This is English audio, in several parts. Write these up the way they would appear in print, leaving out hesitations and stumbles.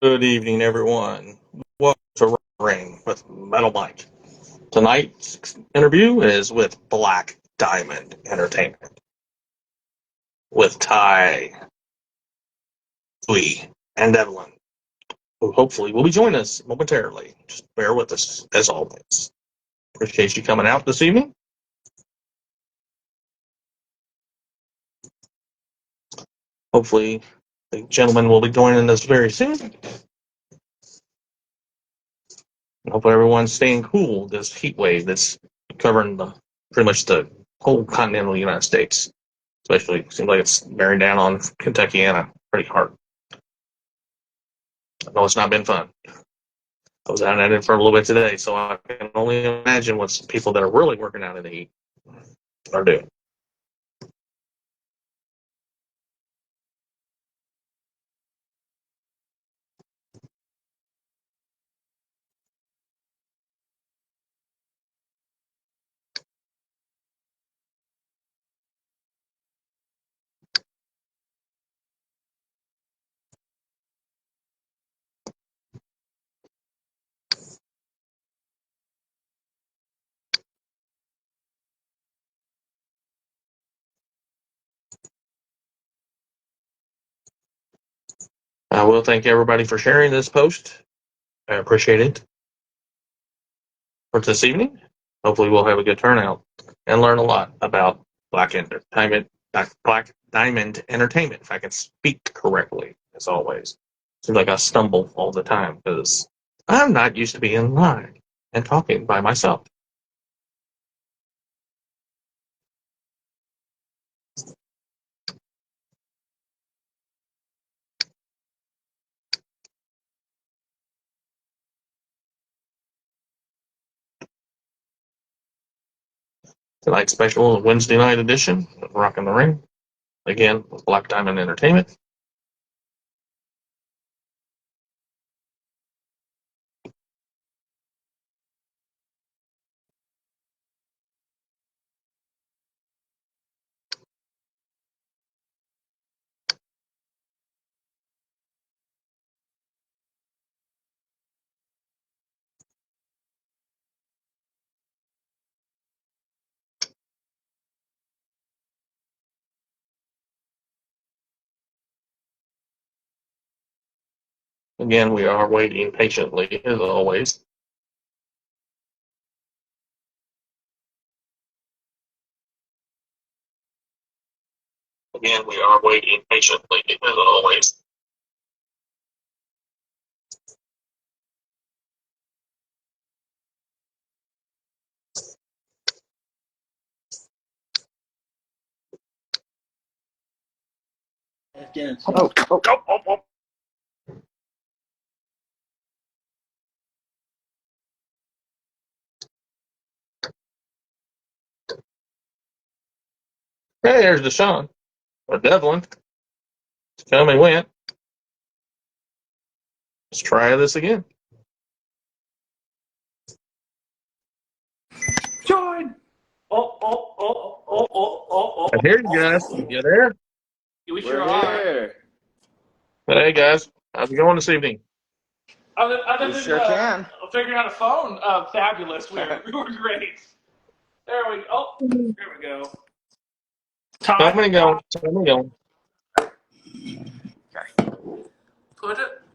Good evening, everyone. Welcome to Ring with Metal Mike. Tonight's interview is with Black Diamond Entertainment with Ty, Louie, and Devlin, who hopefully will be joining us momentarily. Just bear with us, as always. Appreciate you coming out this evening. Hopefully, the gentleman will be joining us very soon. Hopefully, everyone's staying cool this heat wave that's covering pretty much the whole continental United States. Especially, seems like it's bearing down on Kentuckiana pretty hard. I know it's not been fun. I was out at it for a little bit today, so I can only imagine what people that are really working out in the heat are doing. I will thank everybody for sharing this post. I appreciate it. For this evening, hopefully we'll have a good turnout and learn a lot about Black Diamond Entertainment, if I can speak correctly, as always. Seems like I stumble all the time because I'm not used to being live and talking by myself. Tonight's special is Wednesday night edition of Rockin' the Ring, again with Black Diamond Entertainment. Again, we are waiting patiently, as always. Again, we are waiting patiently, as always. Oh. Hey, there's Deshaun, or Devlin. Come and went. Let's try this again. Join! I hear you guys. You there? We sure are. Hey, guys. How's it going this evening? Other We than sure can. figuring out a phone, fabulous. We were great. There we go. Oh, here we go. Come and go. Come and go.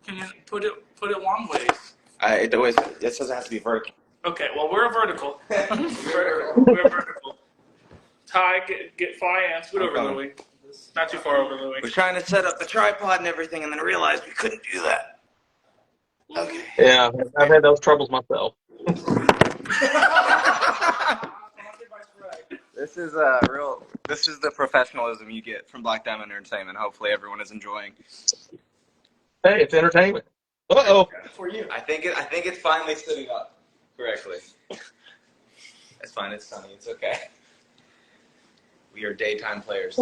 Can you put it long ways? It says it has to be vertical. Okay, well, we're vertical. We're vertical. Ty, get fly and scoot over, Louie. Not too far over, Louie. We're trying to set up the tripod and everything, and then realized we couldn't do that. Okay. Yeah, I've had those troubles myself. This is This is the professionalism you get from Black Diamond Entertainment. Hopefully, everyone is enjoying. Hey, it's entertainment. Uh-oh. For you. I think it's finally sitting up correctly. It's fine. It's sunny. It's okay. We are daytime players.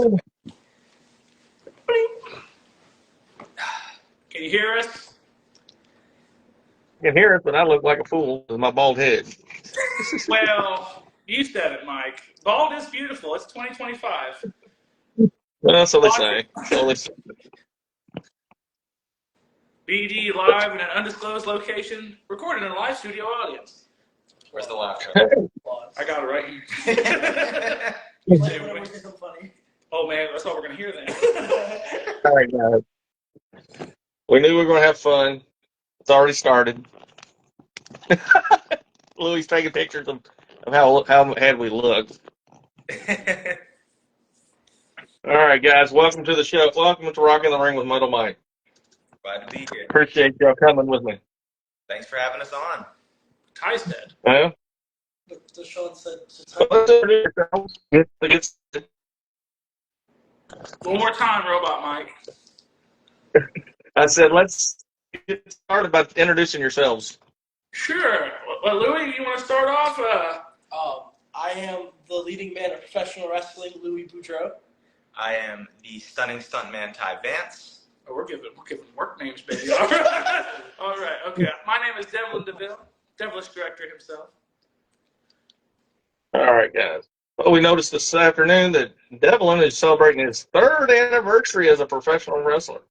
Can you hear us? I can hear it, but I look like a fool with my bald head. Well, you said it, Mike. Bald is beautiful. It's 2025. Well, so they say. BD live in an undisclosed location, recorded in a live studio audience. Where's the laughter? I got it right here. Play whenever we think I'm funny. Oh man, that's all we're gonna hear then. All right, guys. We knew we were going to have fun. It's already started. Louie's taking pictures of how had we looked. All right, guys. Welcome to the show. Welcome to Rockin' the Ring with Metal Mike. Glad to be here. Appreciate y'all coming with me. Thanks for having us on. Ty's dead. Yeah. The Sean said, One more time, Robot Mike. I said, let's get started by introducing yourselves. Sure. Well, Louie, you want to start off? I am the leading man of professional wrestling, Louie Boudreaux. I am the stunning stuntman Ty Vance. Oh, we're giving work names, baby. All right. All right. Okay. My name is Devlin Devilish director himself. All right, guys. Well, we noticed this afternoon that Devlin is celebrating his 3rd anniversary as a professional wrestler.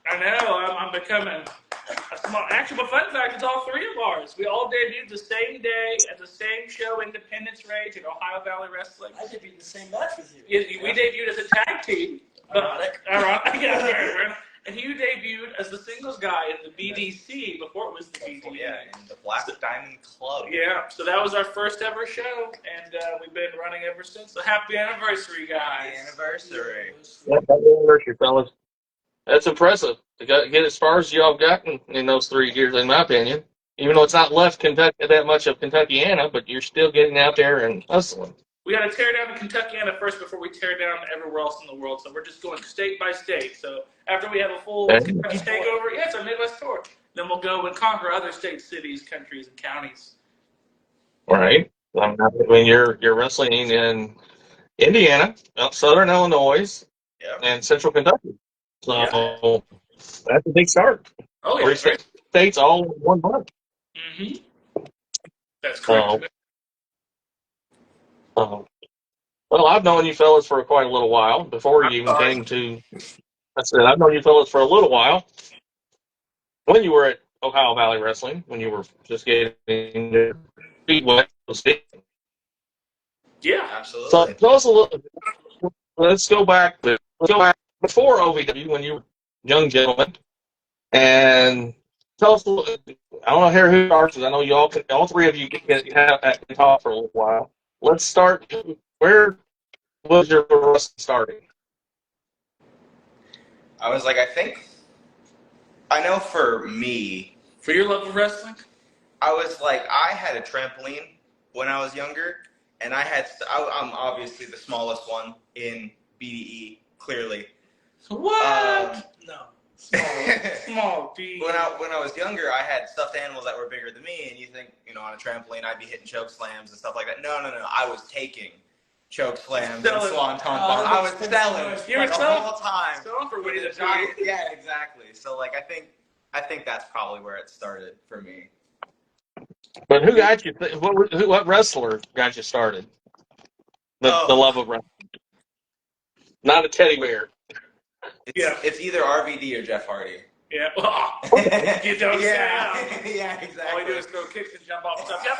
I know. I'm becoming a small. Actually, but fun fact is all 3 of ours. We all debuted the same day at the same show, Independence Rage at Ohio Valley Wrestling. I debuted the same match with you. We debuted as a tag team. Ironic. Yeah. And you debuted as the singles guy in the BDC before it was the BDC. Yeah, in the Black Diamond Club. Yeah, so that was our first ever show, and we've been running ever since. So happy anniversary, guys! Happy anniversary. Happy anniversary, fellas. That's impressive to get as far as y'all gotten in those 3 years, in my opinion. Even though it's not left Kentucky that much of Kentuckiana, but you're still getting out there and hustling. We got to tear down Kentuckiana first before we tear down everywhere else in the world. So we're just going state by state. So after we have a full Kentucky takeover, yeah, it's our Midwest tour. Then we'll go and conquer other states, cities, countries, and counties. Right. I mean, you're wrestling in Indiana, Southern Illinois, and Central Kentucky. So that's a big start. Oh, yeah. 3 states all in 1 month. Mm-hmm. That's correct. Well, I've known you fellas for quite a little while before you even came to. I said I've known you fellas for a little while when you were at Ohio Valley Wrestling, when you were just getting your feet wet. Yeah, absolutely. So tell us a little. Let's go back before OVW when you were young gentlemen, and tell us a little. I don't know who starts because I know you all 3 of you can talk for a little while. Let's start. Where was your wrestling starting? I was like, I know for me. For your love of wrestling? I was like, I had a trampoline when I was younger, and I'm obviously the smallest one in BDE, clearly. What? No. Small B. When I was younger, I had stuffed animals that were bigger than me, and you think, on a trampoline, I'd be hitting choke slams and stuff like that. No. I was taking choke slams and swanton bombs. I was selling the whole time. Selling for Winnie the Pooh. Yeah, exactly. So, like, I think that's probably where it started for me. But who got you? What wrestler got you started? The love of wrestling. Not a teddy bear. It's either RVD or Jeff Hardy. Yeah. You don't say that. Yeah, exactly. All you do is throw kicks and jump off stuff. Yep.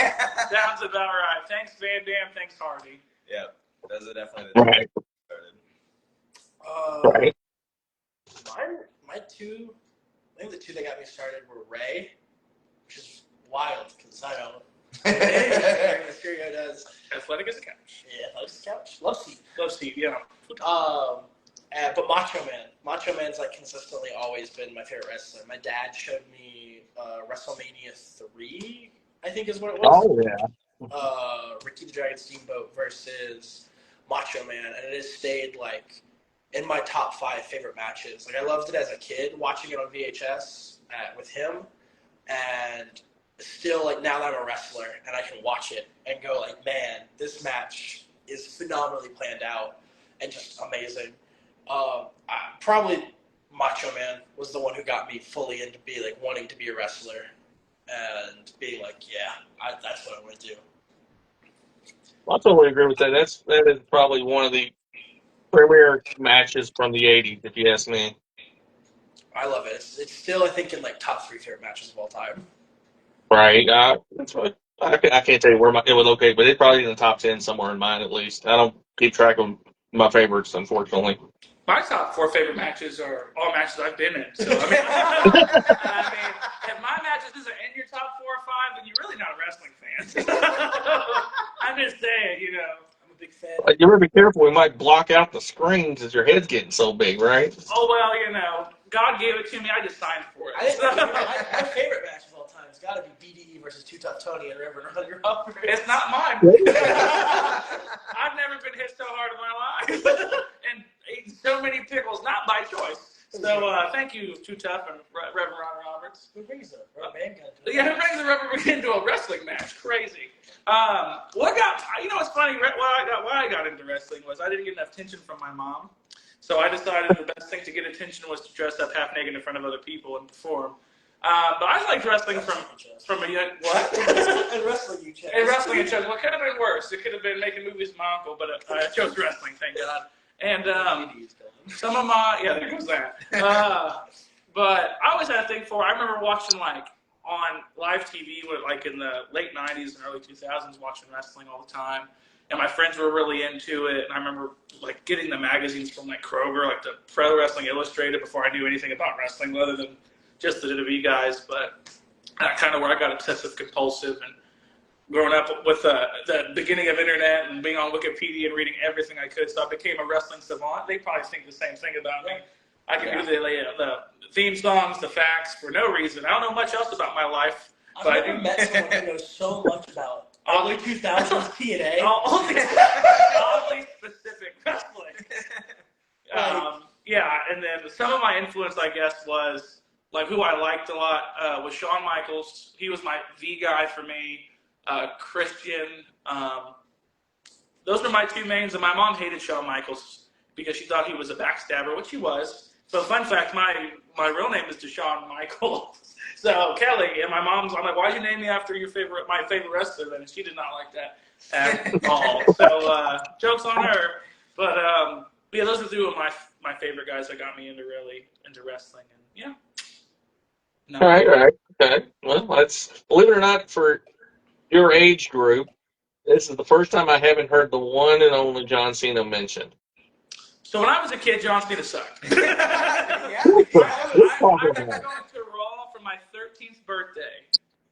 Sounds about right. Thanks, Van Dam. Thanks, Hardy. Yeah. Those are definitely the right. Started. Right. My 2, I think the 2 that got me started were Ray, which is wild because I don't. Mysterio does. Athletic as a couch. Yeah, athletic as a couch. Love seat, yeah. But Macho Man. Macho Man's like consistently always been my favorite wrestler. My dad showed me WrestleMania 3, I think is what it was. Oh yeah. Ricky the Dragon Steamboat versus Macho Man, and it has stayed like in my top 5 favorite matches. Like I loved it as a kid, watching it on VHS with him, and still like now that I'm a wrestler and I can watch it and go like, man, this match is phenomenally planned out and just amazing. Probably Macho Man was the one who got me fully into wanting to be a wrestler and being like, yeah, that's what I want to do. Well, I totally agree with that. That is probably one of the premier matches from the '80s, if you ask me. I love it. It's still, I think, in like top 3 favorite matches of all time. Right. That's what I can't tell you where it was located, but it's probably in the top 10 somewhere in mine at least. I don't keep track of my favorites, unfortunately. My top 4 favorite matches are all matches I've been in. So I mean, if my matches isn't in your top 4 or 5, then you're really not a wrestling fan. I'm just saying, I'm a big fan. You better be careful. We might block out the screens as your head's getting so big, right? Oh well, God gave it to me. I just signed for it. I think my favorite match of all time has got to be BDE versus Too Tough Tony and Reverend Ronnie Roberts. It's not mine. I've never been hit so hard in my life and eaten so many pickles, not by choice. So thank you, Too Tough and Reverend Ronnie Roberts. Who brings a rubber band gun to who brings a rubber band into a wrestling match? Crazy. What's funny? Why I got into wrestling was I didn't get enough attention from my mom. So I decided the best thing to get attention was to dress up half naked in front of other people and perform. But I liked wrestling from a young what? And wrestling you chose. And wrestling you chose. Well, it could have been worse. It could have been making movies with my uncle, but I chose wrestling, thank God. And some of there goes that. But I always had a thing for. I remember watching on live TV, in the late '90s and early 2000s, watching wrestling all the time. And my friends were really into it, and I remember getting the magazines from Kroger, the Pro Wrestling Illustrated, before I knew anything about wrestling other than just the WWE guys. But that's kind of where I got obsessive compulsive, and growing up with the beginning of internet and being on Wikipedia and reading everything I could, so I became a wrestling savant. They probably think the same thing about me. I can do the theme songs, the facts for no reason. I don't know much else about my life. I've never met someone who knows so much about early 2000s TNA. Oddly specific wrestling. And then some of my influence, I guess, was who I liked a lot was Shawn Michaels. He was the guy for me. Christian. Those were my 2 mains, and my mom hated Shawn Michaels because she thought he was a backstabber, which he was. So fun fact, my real name is Deshaun Michaels. So Kelly, and my mom's, I'm like, why'd you name me after my favorite wrestler then? And she did not like that at all. So jokes on her. But those are 2 of my favorite guys that got me into wrestling. And yeah. No. All right. Okay. Well, believe it or not, for your age group, this is the first time I haven't heard the one and only John Cena mentioned. So when I was a kid, John Cena sucked. Yeah. I remember going to Raw for my 13th birthday,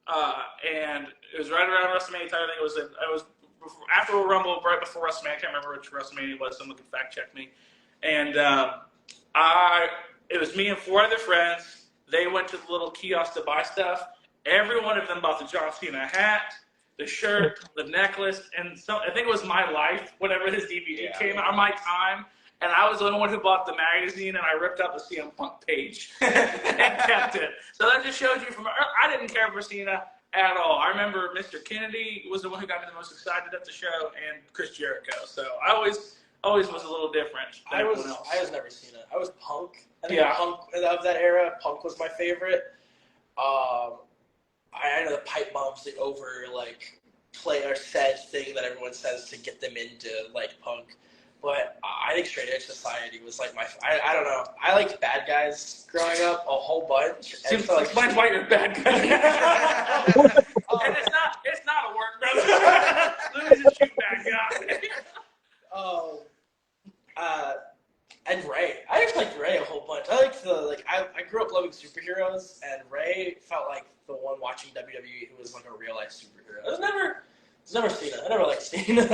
and it was right around WrestleMania time. I think it was after a Rumble, right before WrestleMania. I can't remember which WrestleMania it was. Someone can fact check me. And it was me and 4 other friends. They went to the little kiosk to buy stuff. Every one of them bought the John Cena hat, the shirt, the necklace, and I think it was My Life, whatever his DVD came out, or My Time. And I was the only one who bought the magazine, and I ripped out the CM Punk page and kept it. So that just shows you I didn't care for Cena at all. I remember Mr. Kennedy was the one who got me the most excited at the show, and Chris Jericho. So I always was a little different than everyone else. I was never Cena. I was Punk. I think Punk of that era. Punk was my favorite. I know the pipe bombs, the over play or said thing that everyone says to get them into Punk. But I think Straight Edge Society was I don't know. I liked Bad Guys growing up a whole bunch. Seems explains why you're a bad guy. And it's not a work, brother. Louie's a shoot bad guy. And Ray. I just liked Ray a whole bunch. I liked I grew up loving superheroes, and Ray felt like the one watching WWE who was a real life superhero. It was never Cena. I never liked Cena.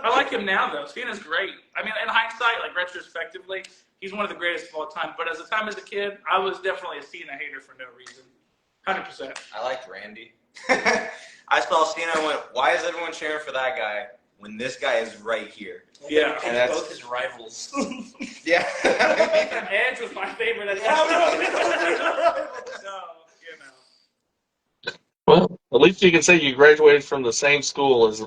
I like him now, though. Cena's great. I mean, in hindsight, retrospectively, he's one of the greatest of all time. But as a kid, I was definitely a Cena hater for no reason. 100%. I liked Randy. I saw Cena and went, why is everyone cheering for that guy when this guy is right here? Yeah. And that's both his rivals. Yeah. And Edge was my favorite at that time. So, Well, at least you can say you graduated from the same school as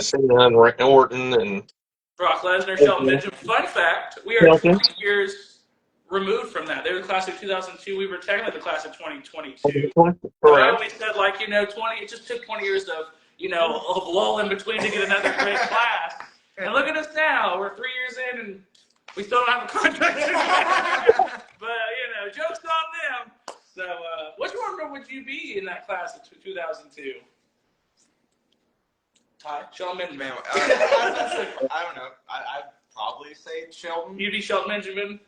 Cena and Orton and Brock Lesnar, Shelton Benjamin. Fun fact, we are 20 years removed from that. They were the class of 2002. We were technically the class of 2022. Correct. I always said, 20, it just took 20 years of lull in between to get another great class. And look at us now. We're 3 years in, and we still don't have a contract. But, Joke's on them. So, which one would you be in that class of 2002? Ty? Shelton Benjamin. Man, I don't know. I'd probably say Shelton. You'd be Shelton Benjamin?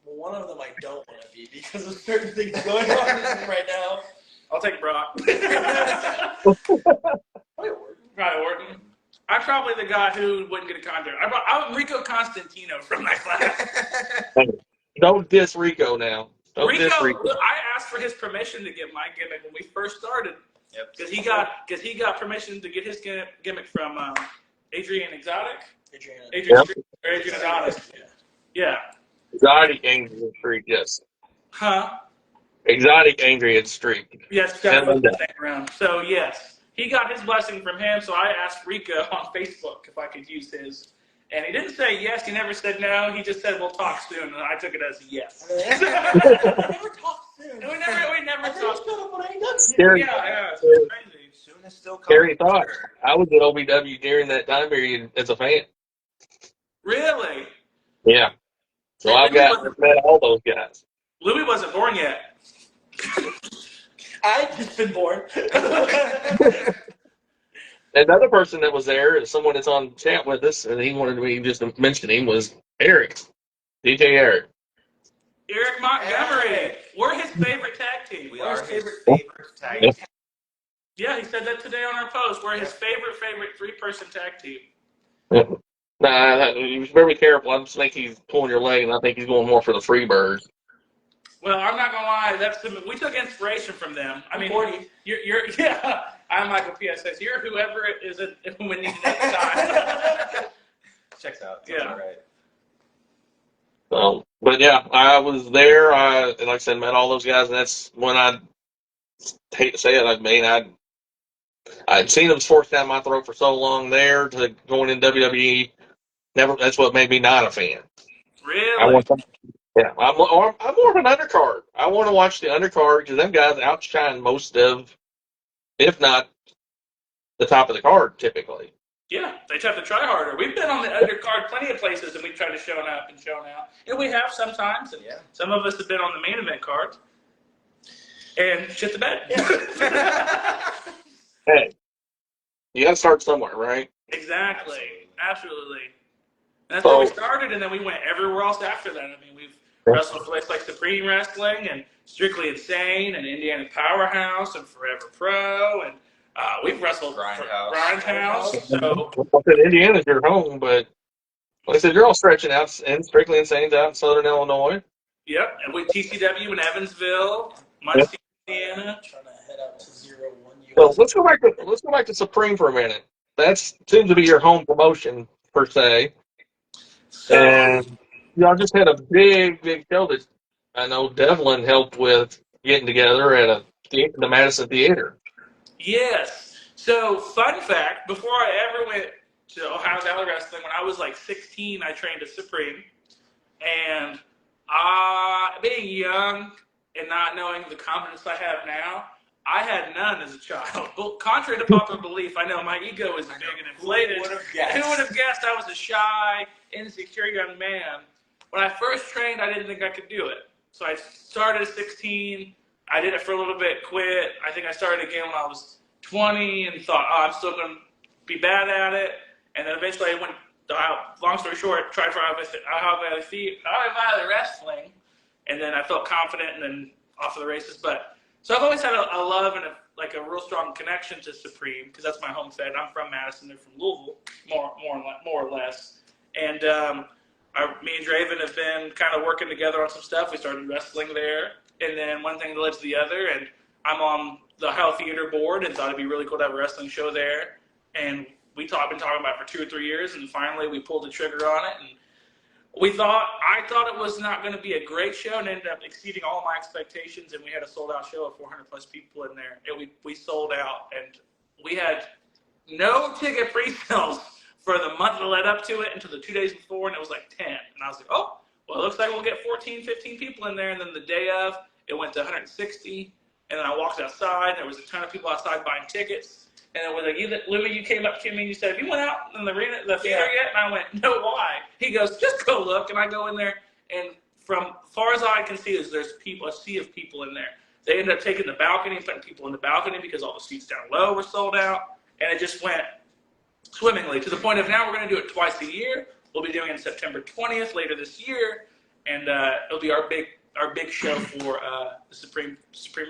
Well, one of them I don't want to be because of certain things going on right now. I'll take Brock. Probably Orton. I'm probably the guy who wouldn't get a contract. I'm Rico Constantino from that class. Don't diss Rico now. Don't Rico, diss Rico. I asked for his permission to get my gimmick when we first started. Yep. Because he got permission to get his gimmick from Adrian Exotic. Adrian Adonis. Yeah. Exotic Adrian Street, yes. Huh? Exotic Adrian Street. Yes, that's what the around. So yes, he got his blessing from him. So I asked Rico on Facebook if I could use his, and he didn't say yes. He never said no. He just said we'll talk soon, and I took it as a yes. We never talked soon. We never talked. Scary. Yeah, it's crazy. Soon is still coming. Scary thought. I was at OVW during that time period as a fan. Really? Yeah. So I've met all those guys. Louie wasn't born yet. I'd just been born. Another person that was there, someone that's on chat with us, and he wanted me just to mention him, was Eric. DJ Eric. Eric Montgomery. We're his favorite tag team. We are his favorite tag team. Yeah, he said that today on our post. We're his favorite three-person tag team. Nah, you should be very careful. I just think he's pulling your leg, and I think he's going more for the Freebirds. Well, I'm not gonna lie. We took inspiration from them. I mean, you're yeah. I'm Michael PSS. You're whoever it is when we need it next time. Checks out. Yeah. Right. But yeah, I was there. And like I said, met all those guys, and that's when I hate to say it. I mean, I'd seen them forced down my throat for so long there to going in WWE. That's what made me not a fan. Really? I'm more of an undercard. I want to watch the undercard because them guys outshine most of, if not the top of the card, typically. Yeah, they just have to try harder. We've been on the undercard plenty of places, and we've tried to show up and shown out. And we have sometimes. And some of us have been on the main event card. And shit the bed. Yeah. Hey, you got to start somewhere, right? Exactly. Absolutely. And that's where we started, and then we went everywhere else after that. I mean, we've wrestled for places like Supreme Wrestling and Strictly Insane and Indiana Powerhouse and Forever Pro, and we've wrestled Grindhouse. So Indiana's your home, but like I said, you're all stretching out, and Strictly Insane's out in Southern Illinois. Yep, and with TCW in Evansville, Muncie, Indiana. Trying to head up to 0-1. So let's go back to Supreme for a minute. That seems to be your home promotion per se. And y'all just had a big show that I know Devlin helped with getting together at the Madison Theater. Yes. So, fun fact, before I ever went to Ohio Valley Wrestling, when I was like 16, I trained at Supreme. And being young and not knowing the confidence I have now, I had none as a child. But contrary to popular belief, I know my ego is big and inflated. Who would have guessed I was a shy, insecure young man? When I first trained, I didn't think I could do it. So I started at 16. I did it for a little bit, quit. I think I started again when I was 20 and thought, I'm still going to be bad at it. And then eventually I went, long story short, tried for Ohio Valley Wrestling. And then I felt confident and then off to the races. So I've always had a love and a real strong connection to Supreme because that's my home fed. I'm from Madison. They're from Louisville, more or less. And me and Draven have been kind of working together on some stuff. We started wrestling there. And then one thing led to the other. And I'm on the Ohio Theater board and thought it'd be really cool to have a wrestling show there. And been talking about it for 2 or 3 years. And finally we pulled the trigger on it. And I thought it was not going to be a great show and ended up exceeding all my expectations. And we had a sold out show of 400 plus people in there. And we sold out, and we had no ticket pre-sales for the month that led up to it until the 2 days before. And it was like 10. And I was like, oh, well, it looks like we'll get 14, 15 people in there. And then the day of, it went to 160. And then I walked outside. And there was a ton of people outside buying tickets. And it was like, Louie, you came up to me and you said, have you went out in the theater yet? And I went, no, why? He goes, just go look. And I go in there, and from far as I can see, is there's a sea of people in there. They ended up taking the balcony, putting people in the balcony because all the seats down low were sold out, and it just went swimmingly to the point of now we're going to do it twice a year. We'll be doing it on September 20th later this year, and it'll be our big show for the Supreme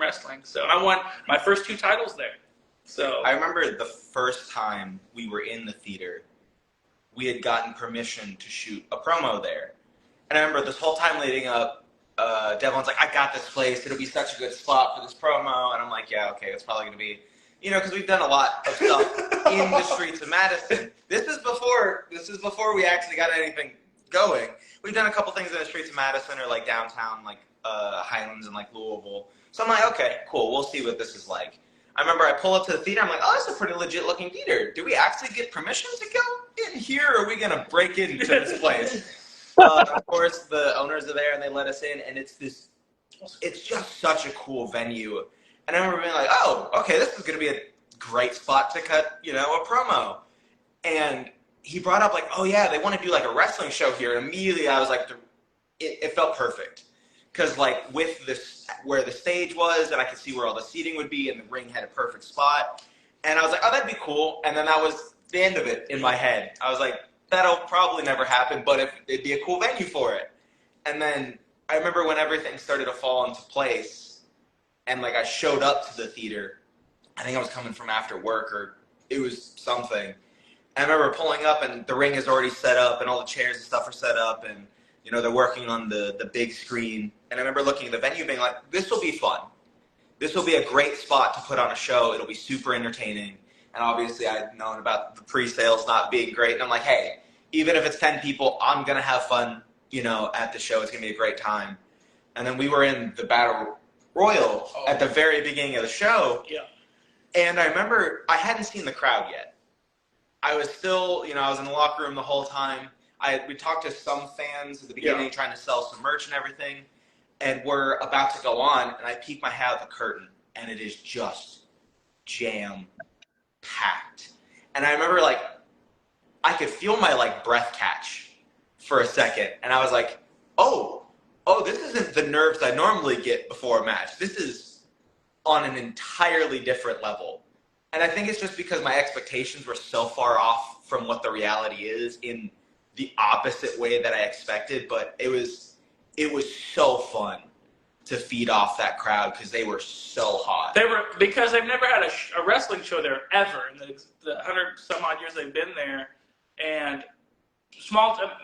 Wrestling. So I won my first 2 titles there. So I remember the first time we were in the theater, we had gotten permission to shoot a promo there. And I remember this whole time leading up, Devlin's like, I got this place. It'll be such a good spot for this promo. And I'm like, yeah, okay, it's probably going to be, because we've done a lot of stuff in the streets of Madison. This is before we actually got anything going. We've done a couple things in the streets of Madison or like downtown, like Highlands and like Louisville. So I'm like, okay, cool. We'll see what this is like. I remember I pull up to the theater. I'm like, oh, that's a pretty legit looking theater. Do we actually get permission to go in here, or are we going to break into this place? Of course, the owners are there, and they let us in, and it's just such a cool venue. And I remember being like, oh, okay, this is going to be a great spot to cut, a promo. And he brought up, like, oh, yeah, they want to do, like, a wrestling show here. And immediately I was like, it felt perfect. Because, like, with this, where the stage was, and I could see where all the seating would be, and the ring had a perfect spot. And I was like, oh, that'd be cool. And then that was the end of it in my head. I was like, that'll probably never happen, but it'd be a cool venue for it. And then I remember when everything started to fall into place, and, like, I showed up to the theater. I think I was coming from after work, or it was something. And I remember pulling up, and the ring is already set up, and all the chairs and stuff are set up, and they're working on the big screen. And I remember looking at the venue being like, this will be fun. This will be a great spot to put on a show. It'll be super entertaining. And obviously I'd known about the pre-sales not being great. And I'm like, hey, even if it's 10 people, I'm going to have fun, at the show. It's going to be a great time. And then we were in the Battle Royal at the very beginning of the show. Yeah. And I remember I hadn't seen the crowd yet. I was still, I was in the locker room the whole time. We talked to some fans at the beginning, trying to sell some merch and everything, and we're about to go on, and I peek my head out the curtain, and it is just jam-packed. And I remember, like, I could feel my, like, breath catch for a second, and I was like, oh, this isn't the nerves I normally get before a match. This is on an entirely different level. And I think it's just because my expectations were so far off from what the reality is in the opposite way that I expected, but it was so fun to feed off that crowd because they were so hot. Because they've never had a wrestling show there ever in the 100 some odd years they've been there, and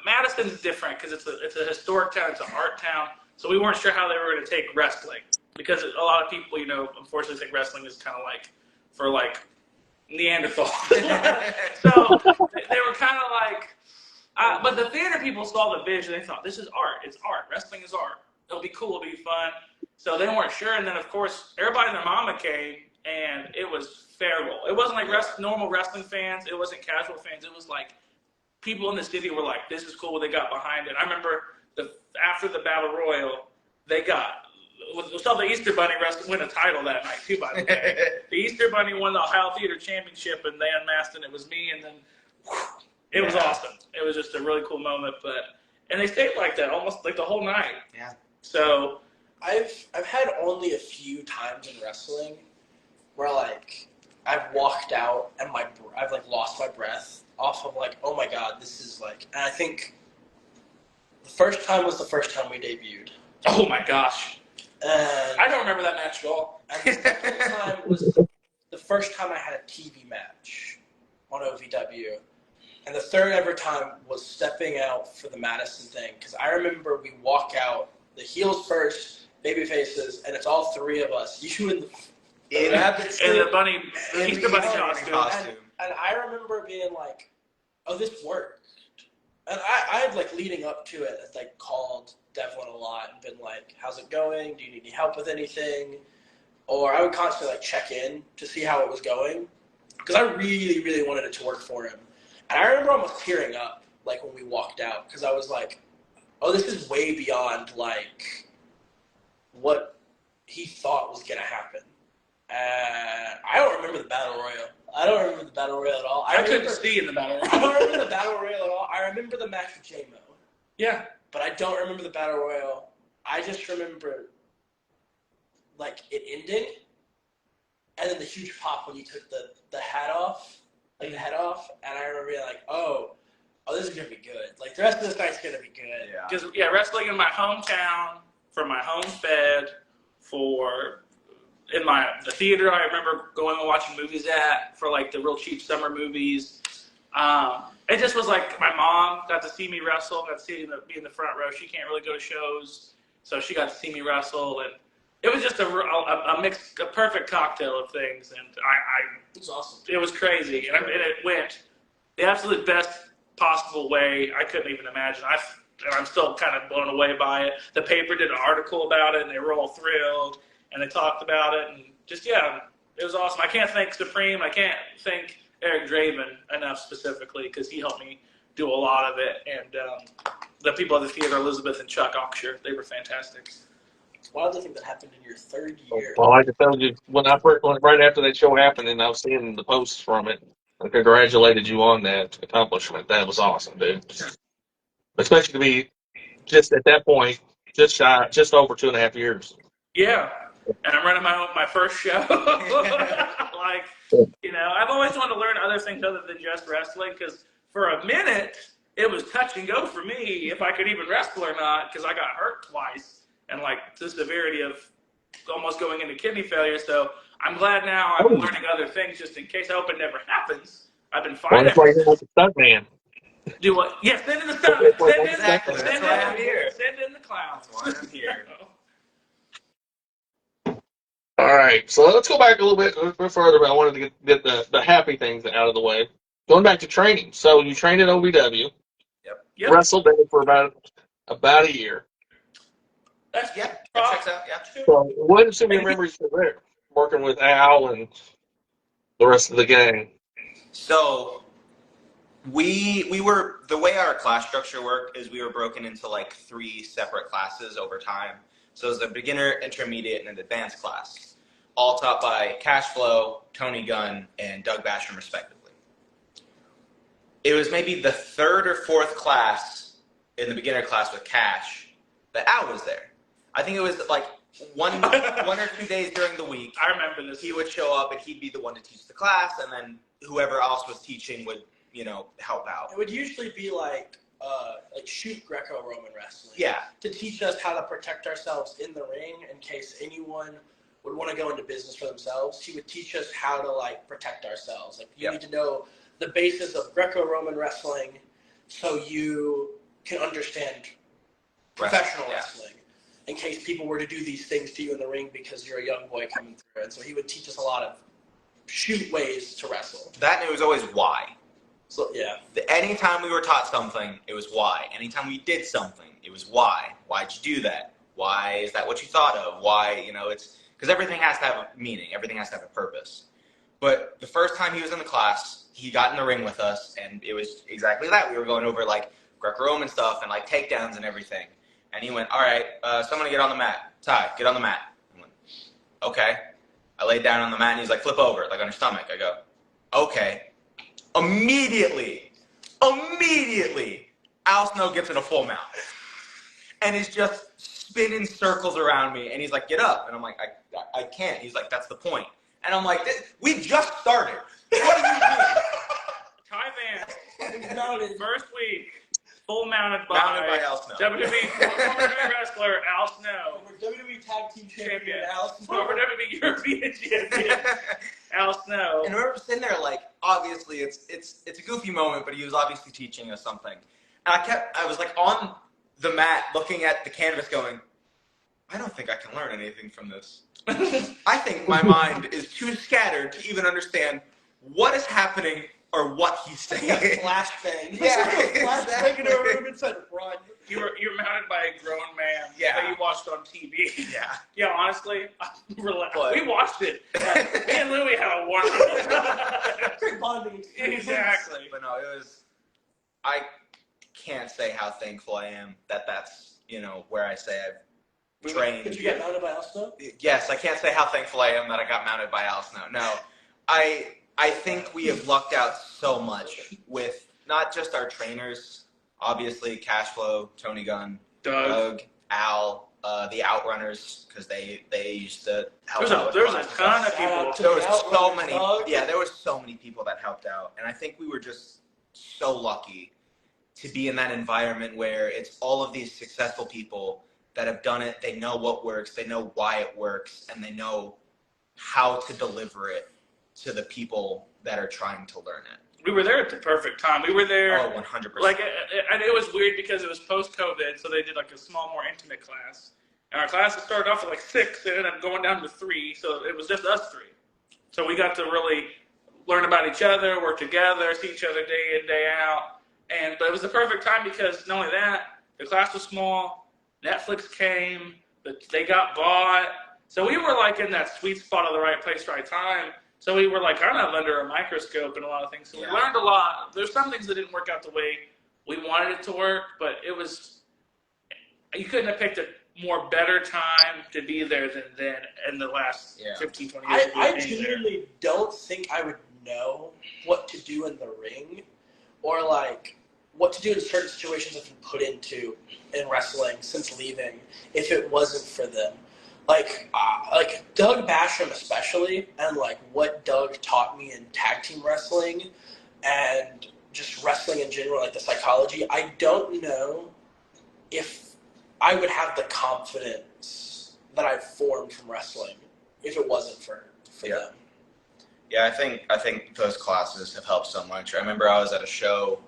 Madison's different because it's a historic town, it's an art town, so we weren't sure how they were going to take wrestling because a lot of people, unfortunately think wrestling is kind of like for like Neanderthal. So they were kind of like. But the theater people saw the vision. They thought, this is art. It's art. Wrestling is art. It'll be cool. It'll be fun. So they weren't sure. And then, of course, everybody and their mama came, and it was feral. It wasn't like normal wrestling fans. It wasn't casual fans. It was like people in the city were like, this is cool. They got behind it. I remember after the Battle Royal, we saw the Easter Bunny win a title that night, too, by the way. The Easter Bunny won the Ohio Theater Championship, and they unmasked, and it was me, and then it was awesome. It was just a really cool moment, and they stayed like that almost like the whole night. Yeah. So I've had only a few times in wrestling where like I've walked out and I've like lost my breath off of like, oh my god, this is like. And I think the first time was the first time we debuted. Oh my gosh. And I don't remember that match at all. And the second time was the first time I had a TV match on OVW. And the third ever time was stepping out for the Madison thing. Because I remember we walk out, the heels first, baby faces, and it's all 3 of us. You in the Easter Bunny costume. And I remember being like, oh, this worked. And I had like leading up to it, like called Devlin a lot and been like, how's it going? Do you need any help with anything? Or I would constantly like check in to see how it was going. Because I really, really wanted it to work for him. And I remember almost tearing up, like, when we walked out, because I was like, oh, this is way beyond, like, what he thought was going to happen. I don't remember the Battle Royal. I don't remember the Battle Royal at all. I couldn't see in the Battle Royal. I don't remember the Battle Royal at all. I remember the match with J-Mo. Yeah. but I don't remember the battle royal. I just remember like it ending, and then the huge pop when you took the hat off, like the head off, and I remember being like, oh, this is gonna be good. Like the rest of this night's gonna be good. Yeah. Because wrestling in my hometown, for my home fed, in the theater I remember going and watching movies for like the real cheap summer movies. It just was like my mom got to see me wrestle, got to see me be in the front row. She can't really go to shows, so she got to see me wrestle, and it was just a perfect cocktail of things. And it was awesome. It was crazy, and it went the absolute best possible way I couldn't even imagine. I'm still kind of blown away by it. The paper did an article about it, and they were all thrilled, and they talked about it, and just, it was awesome. I can't thank Supreme. I can't thank Eric Draven enough specifically, because he helped me do a lot of it, and the people at the theater, Elizabeth and Chuck Oxshire, they were fantastic. One other thing that happened in your third year. Well, I can tell you, right after that show happened, and I was seeing the posts from it, I congratulated you on that accomplishment. That was awesome, dude. Especially to be just at that point, just over 2.5 years. Yeah, and I'm running my first show. Like, I've always wanted to learn other things other than just wrestling, because for a minute it was touch and go for me if I could even wrestle or not, because I got hurt twice and like the severity of almost going into kidney failure. So I'm glad now I'm learning other things just in case. I hope it never happens. I've been fine. Well, that's why you're not the stunt man. Do what? Yeah, send in the stunt. Exactly. That's why I'm here. Send in the clowns. That's why I'm here. All right, so let's go back a little bit further, but I wanted to get the happy things out of the way. Going back to training. So you trained at OVW. Yep. Wrestled there for about a year. That checks out. Yeah. So what are some of your memories from there, working with Al and the rest of the gang? So we were, the way our class structure worked is we were broken into like 3 separate classes over time. So it was a beginner, intermediate, and an advanced class, all taught by Cashflow, Tony Gunn, and Doug Basham, respectively. It was maybe the 3rd or 4th class in the beginner class with Cash that Al was there. I think it was like one or 2 days during the week. I remember this. He would show up and he'd be the one to teach the class, and then whoever else was teaching would, help out. It would usually be like shoot Greco-Roman wrestling. Yeah. To teach us how to protect ourselves in the ring in case anyone would want to go into business for themselves. He would teach us how to protect ourselves. You need to know the basis of Greco-Roman wrestling so you can understand professional wrestling in case people were to do these things to you in the ring because you're a young boy coming through. And so he would teach us a lot of shoot ways to wrestle. That and it was always why. So, yeah. Anytime we were taught something, it was why. Anytime we did something, it was why. Why'd you do that? Why is that what you thought of? Why, it's because everything has to have a meaning. Everything has to have a purpose. But the first time he was in the class, he got in the ring with us, and it was exactly that. We were going over Greco-Roman stuff and takedowns and everything. And he went, all right, someone get on the mat. Ty, get on the mat. I went, okay. I laid down on the mat, and he's like, flip over, on your stomach. I go, okay. Immediately, Al Snow gets in a full mount and is just spinning circles around me. And he's like, get up. And I'm like, I can't. He's like, that's the point. And I'm like, we just started. What are you doing? Ty Vance, first week, full mounted by Al Snow. WWE former wrestler Al Snow. Former WWE Tag Team Champion Al Snow. Former WWE European Champion Al Snow. And I remember sitting there obviously it's a goofy moment, but he was obviously teaching us something. And I was on the mat looking at the canvas going, I don't think I can learn anything from this. I think my mind is too scattered to even understand what is happening or what he's saying. Flashbang. Yeah, Flashbang in a room inside run. You're mounted by a grown man that you watched on TV. Yeah. Yeah, honestly, we watched it. Me and Louie had a wonderful Great bonding experience. Exactly. But no, I can't say how thankful I am that's, where I say I've trained. Did you get mounted by Al Snow? Yes, I can't say how thankful I am that I got mounted by Al Snow. No, I think we have lucked out so much with not just our trainers, Obviously, Cashflow, Tony Gunn, Doug, Al, the Outrunners, because they used to help out. There's a ton of people. There was so many. Yeah, there were so many people that helped out, and I think we were just so lucky to be in that environment where it's all of these successful people that have done it. They know what works, they know why it works, and they know how to deliver it to the people that are trying to learn it. We were there at the perfect time. We were there. Oh, 100%. Like, and it was weird because it was post-COVID, so they did like a small, more intimate class. And our classes started off at like 6, and ended up going down to 3, so it was just us 3. So we got to really learn about each other, work together, see each other day in, day out. But it was the perfect time because not only that, the class was small, Netflix came, they got bought. So we were like in that sweet spot of the right place, right time. So we were like kind of under a microscope in a lot of things. So we learned a lot. There's some things that didn't work out the way we wanted it to work, but you couldn't have picked a more better time to be there than then in the last 15, 20 years. I genuinely don't think I would know what to do in the ring or like what to do in certain situations I've been put into in wrestling since leaving if it wasn't for them. Like Doug Basham especially, and like what Doug taught me in tag team wrestling and just wrestling in general, like the psychology. I don't know if I would have the confidence that I've formed from wrestling if it wasn't for them. Yeah, I think those classes have helped so much. I remember I was at a show,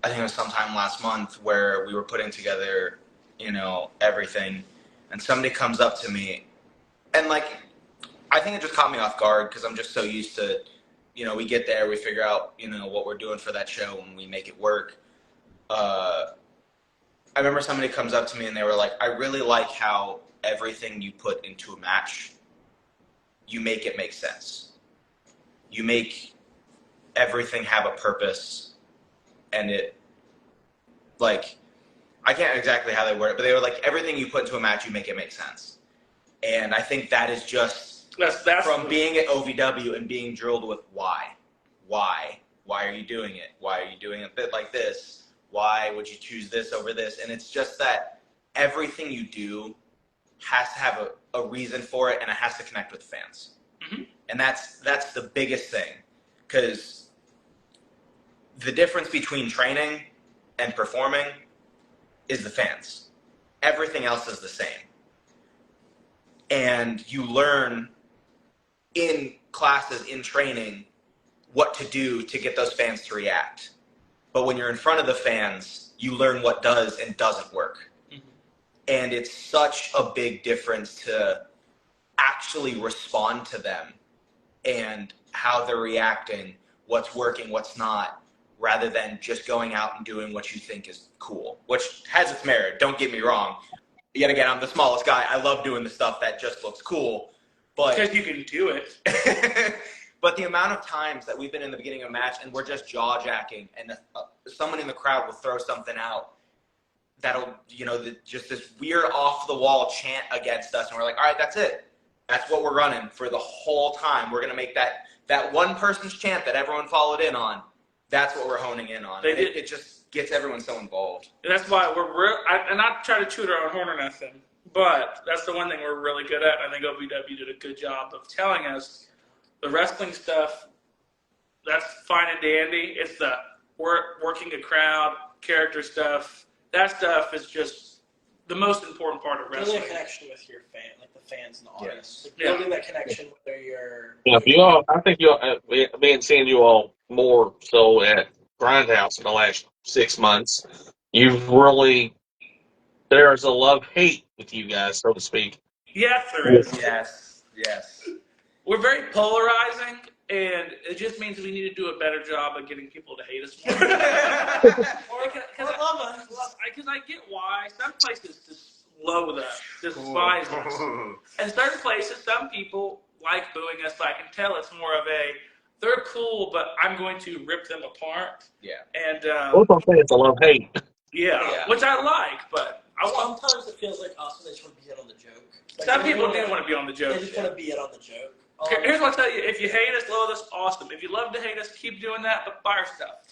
I think it was sometime last month, where we were putting together, everything, and somebody comes up to me, and like, I think it just caught me off guard because I'm just so used to, we get there, we figure out, what we're doing for that show, and we make it work. I remember somebody comes up to me and they were like, I really like how everything you put into a match, you make it make sense. You make everything have a purpose, and it, like, I can't exactly how they word it, but they were like, everything you put into a match, you make it make sense. And I think that is just that's from being at OVW and being drilled with why. Why are you doing it? Why are you doing a bit like this? Why would you choose this over this? And it's just that everything you do has to have a reason for it, and it has to connect with the fans. Mm-hmm. And that's the biggest thing, because the difference between training and performing is the fans. Everything else is the same. And you learn in classes, in training, what to do to get those fans to react. But when you're in front of the fans, you learn what does and doesn't work. Mm-hmm. And it's such a big difference to actually respond to them and how they're reacting, what's working, what's not, rather than just going out and doing what you think is cool, which has its merit. Don't get me wrong. Yet again, I'm the smallest guy. I love doing the stuff that just looks cool. But because you can do it. But the amount of times that we've been in the beginning of a match and we're just jaw-jacking, and someone in the crowd will throw something out that'll, just this weird off-the-wall chant against us, and we're like, all right, that's it. That's what we're running for the whole time. We're going to make that one person's chant that everyone followed in on. That's what we're honing in on. It just gets everyone so involved. And that's why and not try to toot our own horn or nothing, but that's the one thing we're really good at. I think OVW did a good job of telling us the wrestling stuff, that's fine and dandy. It's the working a crowd, character stuff. That stuff is just the most important part of wrestling. Building a connection with your fan, like the fans and the audience. Yes. Like building that connection, whether you're... Yeah, I think me and seeing you all more so at Grindhouse in the last 6 months, there's a love-hate with you guys, so to speak. Yes, there is. Yes. We're very polarizing, and it just means we need to do a better job of getting people to hate us more. Or love us. Because I get why. Some places just loathe us, despise us. And certain places, some people like booing us, but I can tell it's more of they're cool, but I'm going to rip them apart. Yeah. And both I'm saying it's a love-hate. Yeah, which I like, but sometimes it feels like us, and they just want to be in on the joke. Like some people do want to be on the joke. They just want to be in on the joke. Here's what I'll tell you. If you hate us, love us, awesome. If you love to hate us, keep doing that, but buy our stuff.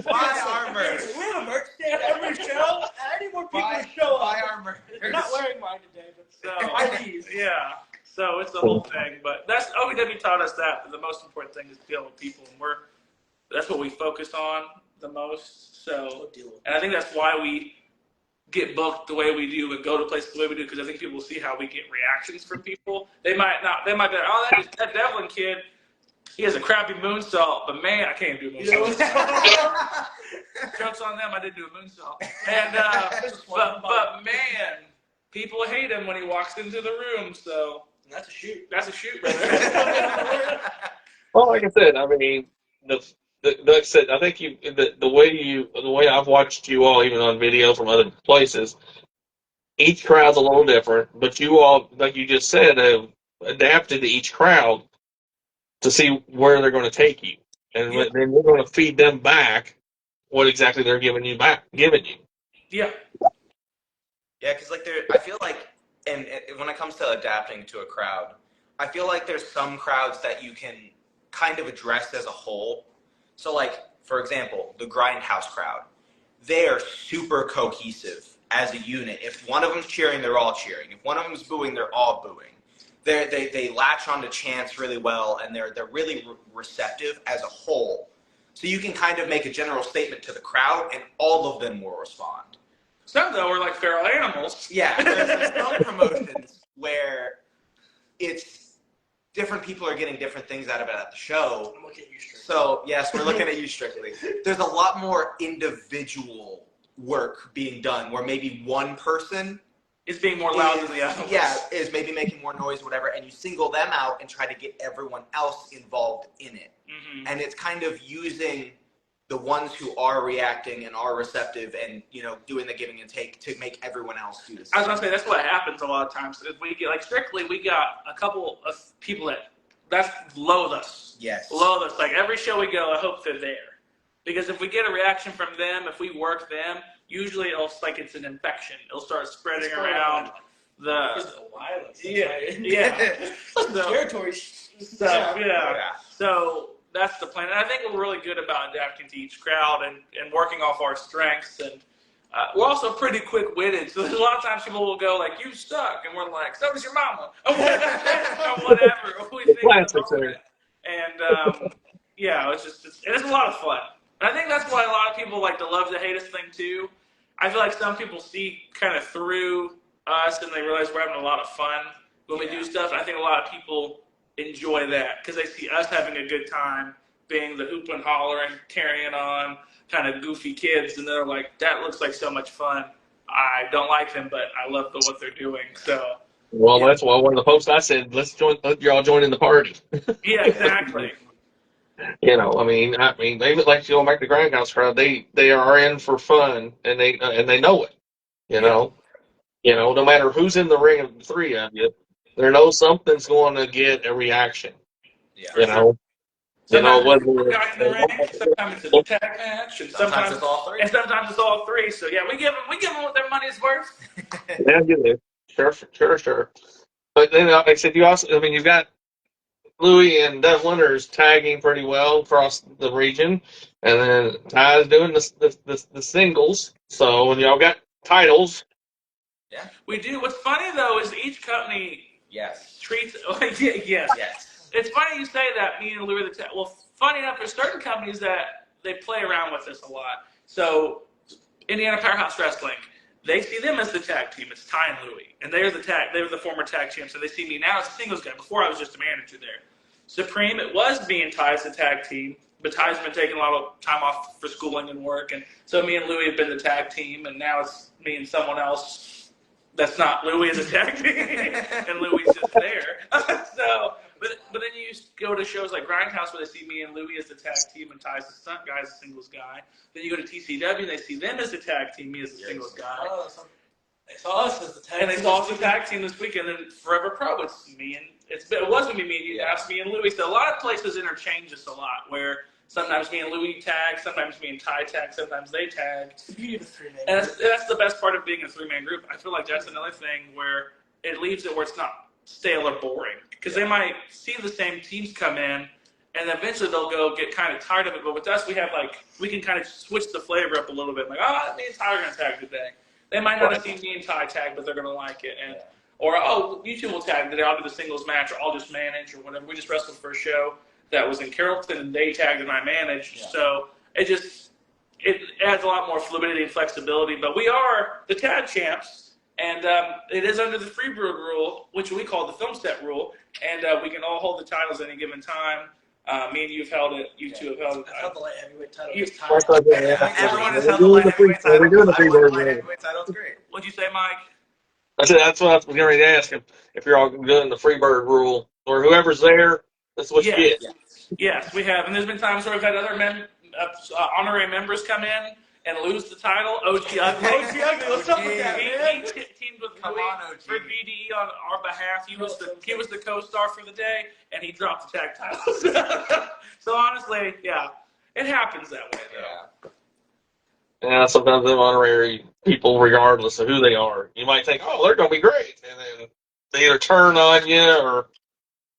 Buy our merch. We have a merch stand every show. I need more people to show up. Buy our merch. You're not wearing mine today, but yeah. So it's the whole thing. But OVW taught us that the most important thing is dealing with people, and that's what we focus on the most. So, and I think that's why we get booked the way we do and go to places the way we do, because I think people see how we get reactions from people. They might be like, oh, that Devlin kid, he has a crappy moonsault, but man, I can't do a moonsault. Jokes on them, I did do a moonsault. And but man, people hate him when he walks into the room. So that's a shoot. That's a shoot, brother. Well, like I said, I mean, like I said, I think the way I've watched you all, even on video from other places, each crowd's a little different, but you all, like you just said, have adapted to each crowd to see where they're going to take you, and then we're going to feed them back what exactly they're giving you. Yeah. Yeah, because I feel like, and when it comes to adapting to a crowd, I feel like there's some crowds that you can kind of address as a whole. So, like, for example, the Grindhouse crowd, they are super cohesive as a unit. If one of them's cheering, they're all cheering. If one of them's booing, they're all booing. They latch onto chants really well, and they're really receptive as a whole. So you can kind of make a general statement to the crowd, and all of them will respond. Some, though, are like feral animals. Yeah, there's some promotions where it's different people are getting different things out of it at the show. I'm looking at you strictly. So, yes, we're looking at you strictly. There's a lot more individual work being done where maybe one person is being more loud than the other. Yeah, is maybe making more noise, whatever, and you single them out and try to get everyone else involved in it. Mm-hmm. And it's kind of using the ones who are reacting and are receptive and, doing the giving and take to make everyone else do this. I was going to say, that's what happens a lot of times. If we get, like, strictly, we got a couple of people that loathe us. Yes. Loathe us. Like, every show we go, I hope they're there. Because if we get a reaction from them, if we work them, usually it's an infection. It'll start spreading around the violence. Yeah. Territory stuff. Yeah. So that's the plan. And I think we're really good about adapting to each crowd and working off our strengths. And we're also pretty quick-witted. So there's a lot of times people will go like, "You suck," and we're like, "So does your mama," or whatever. We think and it's a lot of fun. And I think that's why a lot of people like the love to hate us thing too. I feel like some people see kind of through us and they realize we're having a lot of fun when we do stuff. And I think a lot of people enjoy that because they see us having a good time, being the hoop and hollering, carrying on, kind of goofy kids, and they're like, "That looks like so much fun. I don't like them, but I love what they're doing." So, that's why one of the posts I said, let y'all join in the party. Yeah, exactly. I mean, they like going back to the Grindhouse crowd. They are in for fun, and they know it. No matter who's in the ring of the three of you, they know something's going to get a reaction. Yeah. Sometimes we're guys in the ring. Sometimes it's a tag match, and sometimes it's all three. And sometimes it's all three. So yeah, we give them what their money's worth. Yeah, you do. Sure. But then, like I said, you've got Louie and Devlin are tagging pretty well across the region, and then Ty's doing the singles. So when y'all got titles, yeah, we do. What's funny though is each company treats yes. It's funny you say that. Me and Louie well, funny enough, there's certain companies that they play around with this a lot. So Indiana Powerhouse Wrestling, they see them as the tag team. It's Ty and Louie, and they're the former tag champs. So they see me now as a singles guy. Before I was just a manager there. Supreme, it was me and Ty as the tag team, but Ty's been taking a lot of time off for schooling and work, and so me and Louie have been the tag team, and now it's me and someone else that's not Louie as a tag team, and Louie's just there. But then you go to shows like Grindhouse where they see me and Louie as the tag team and Ty's the stunt guy as a singles guy. Then you go to TCW and they see them as the tag team, me as the singles guy. They saw us as the tag team. And they saw us as the tag team this weekend. And then Forever Pro, it's me and it wasn't me and you, asked me and Louie. So a lot of places interchange us a lot where sometimes me and Louie tag, sometimes me and Ty tag, sometimes they tag. It's the beauty of a three-man group. And that's the best part of being a three-man group. I feel like that's another thing where it leaves it where it's not stale or boring because they might see the same teams come in, and eventually they'll go get kind of tired of it. But with us, we can kind of switch the flavor up a little bit. Like, me and Ty are gonna tag today. They might not have seen me and Ty tag, but they're gonna like it. And or you two will tag today. I'll do the singles match, or I'll just manage, or whatever. We just wrestled for a show that was in Carrollton, and they tagged and I managed. Yeah. So it adds a lot more fluidity and flexibility. But we are the tag champs, and it is under the Freebird rule, which we call the film set rule, and we can all hold the titles at any given time. Me and you have held it. You two have held it. I've held the light heavyweight title. Everyone has held the light heavyweight title. We're doing the Freebird light heavyweight title. It's great. What'd you say, Mike? That's what I was getting ready to ask him. If you're all doing the Freebird rule, or whoever's there, that's what you get. Yes, we have. And there's been times where we've had other honorary members come in and lose the title. OG Ugly. What's up with that, man? He teamed with Louie for BDE on our behalf. He was the co-star for the day, and he dropped the tag titles. So honestly, it happens that way, though. Yeah, sometimes them honorary people, regardless of who they are, you might think, oh, they're going to be great. And then they either turn on you or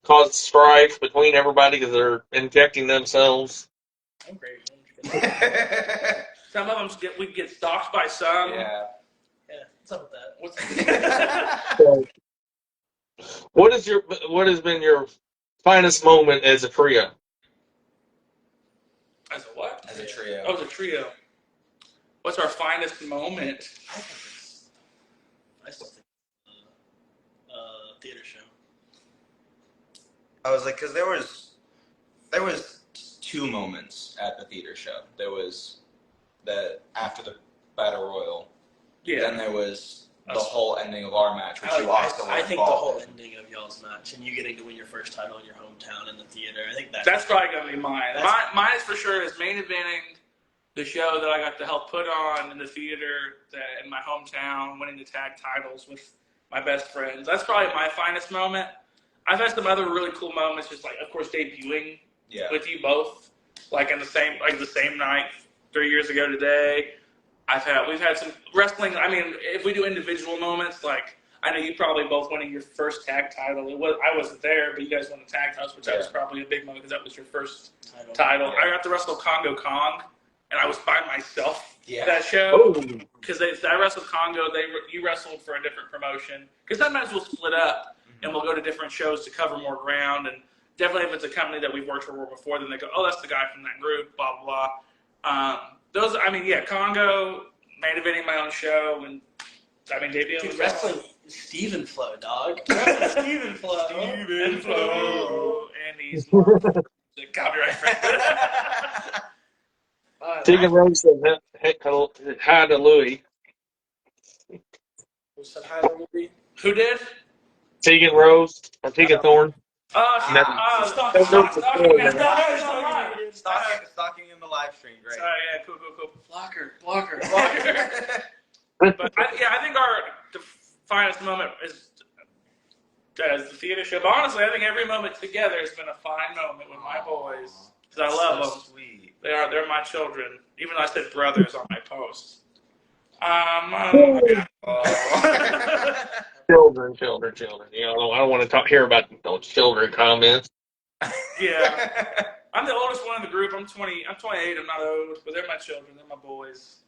cause strife between everybody because they're injecting themselves. I'm great. Some of them we get stalked by some. Yeah. What's up with that? So, what has been your finest moment as a trio? As a what? As a trio. Oh, as a trio. What's our finest moment? I still think theater show. I was like, because there was 2 moments at the theater show. There was after the battle royal. Yeah. Then there was the whole ending of our match, which you also were I think the whole in. ending of y'all's match and you getting to win your first title in your hometown in the theater. I think that's probably gonna be mine. Mine is for sure is main eventing the show that I got to help put on in the theater in my hometown, winning the tag titles with my best friends. That's probably my finest moment. I've had some other really cool moments, just like, of course, debuting with you both, like the same night 3 years ago today. We've had some wrestling. I mean, if we do individual moments, like I know you probably both winning your first tag title. I wasn't there, but you guys won the tag titles, which that was probably a big moment because that was your first title. I got to wrestle Congo Kong, and I was by myself that show because I wrestled Congo. You wrestled for a different promotion because sometimes we'll split up and we'll go to different shows to cover more ground. And definitely, if it's a company that we've worked for before, then they go, "Oh, that's the guy from that group." Blah blah. Congo, main eventing my own show, and debuting wrestling Steven Flow, dog. Steven Flow. And he's the copyright friend. Tegan Rose said hi to Louie. Who said hi to Louie? Who did? Tegan Rose or Tegan Thorne. Stalking in the live stream, great. Cool. Blocker. But I think the finest moment is the theater show. But honestly, I think every moment together has been a fine moment with my boys because I love them. Sweet. They're my children. Even though I said brothers on my post. Children. You know, I don't want to hear about those children comments. Yeah. I'm the oldest one in the group. I'm 28. I'm not old, but they're my children. They're my boys.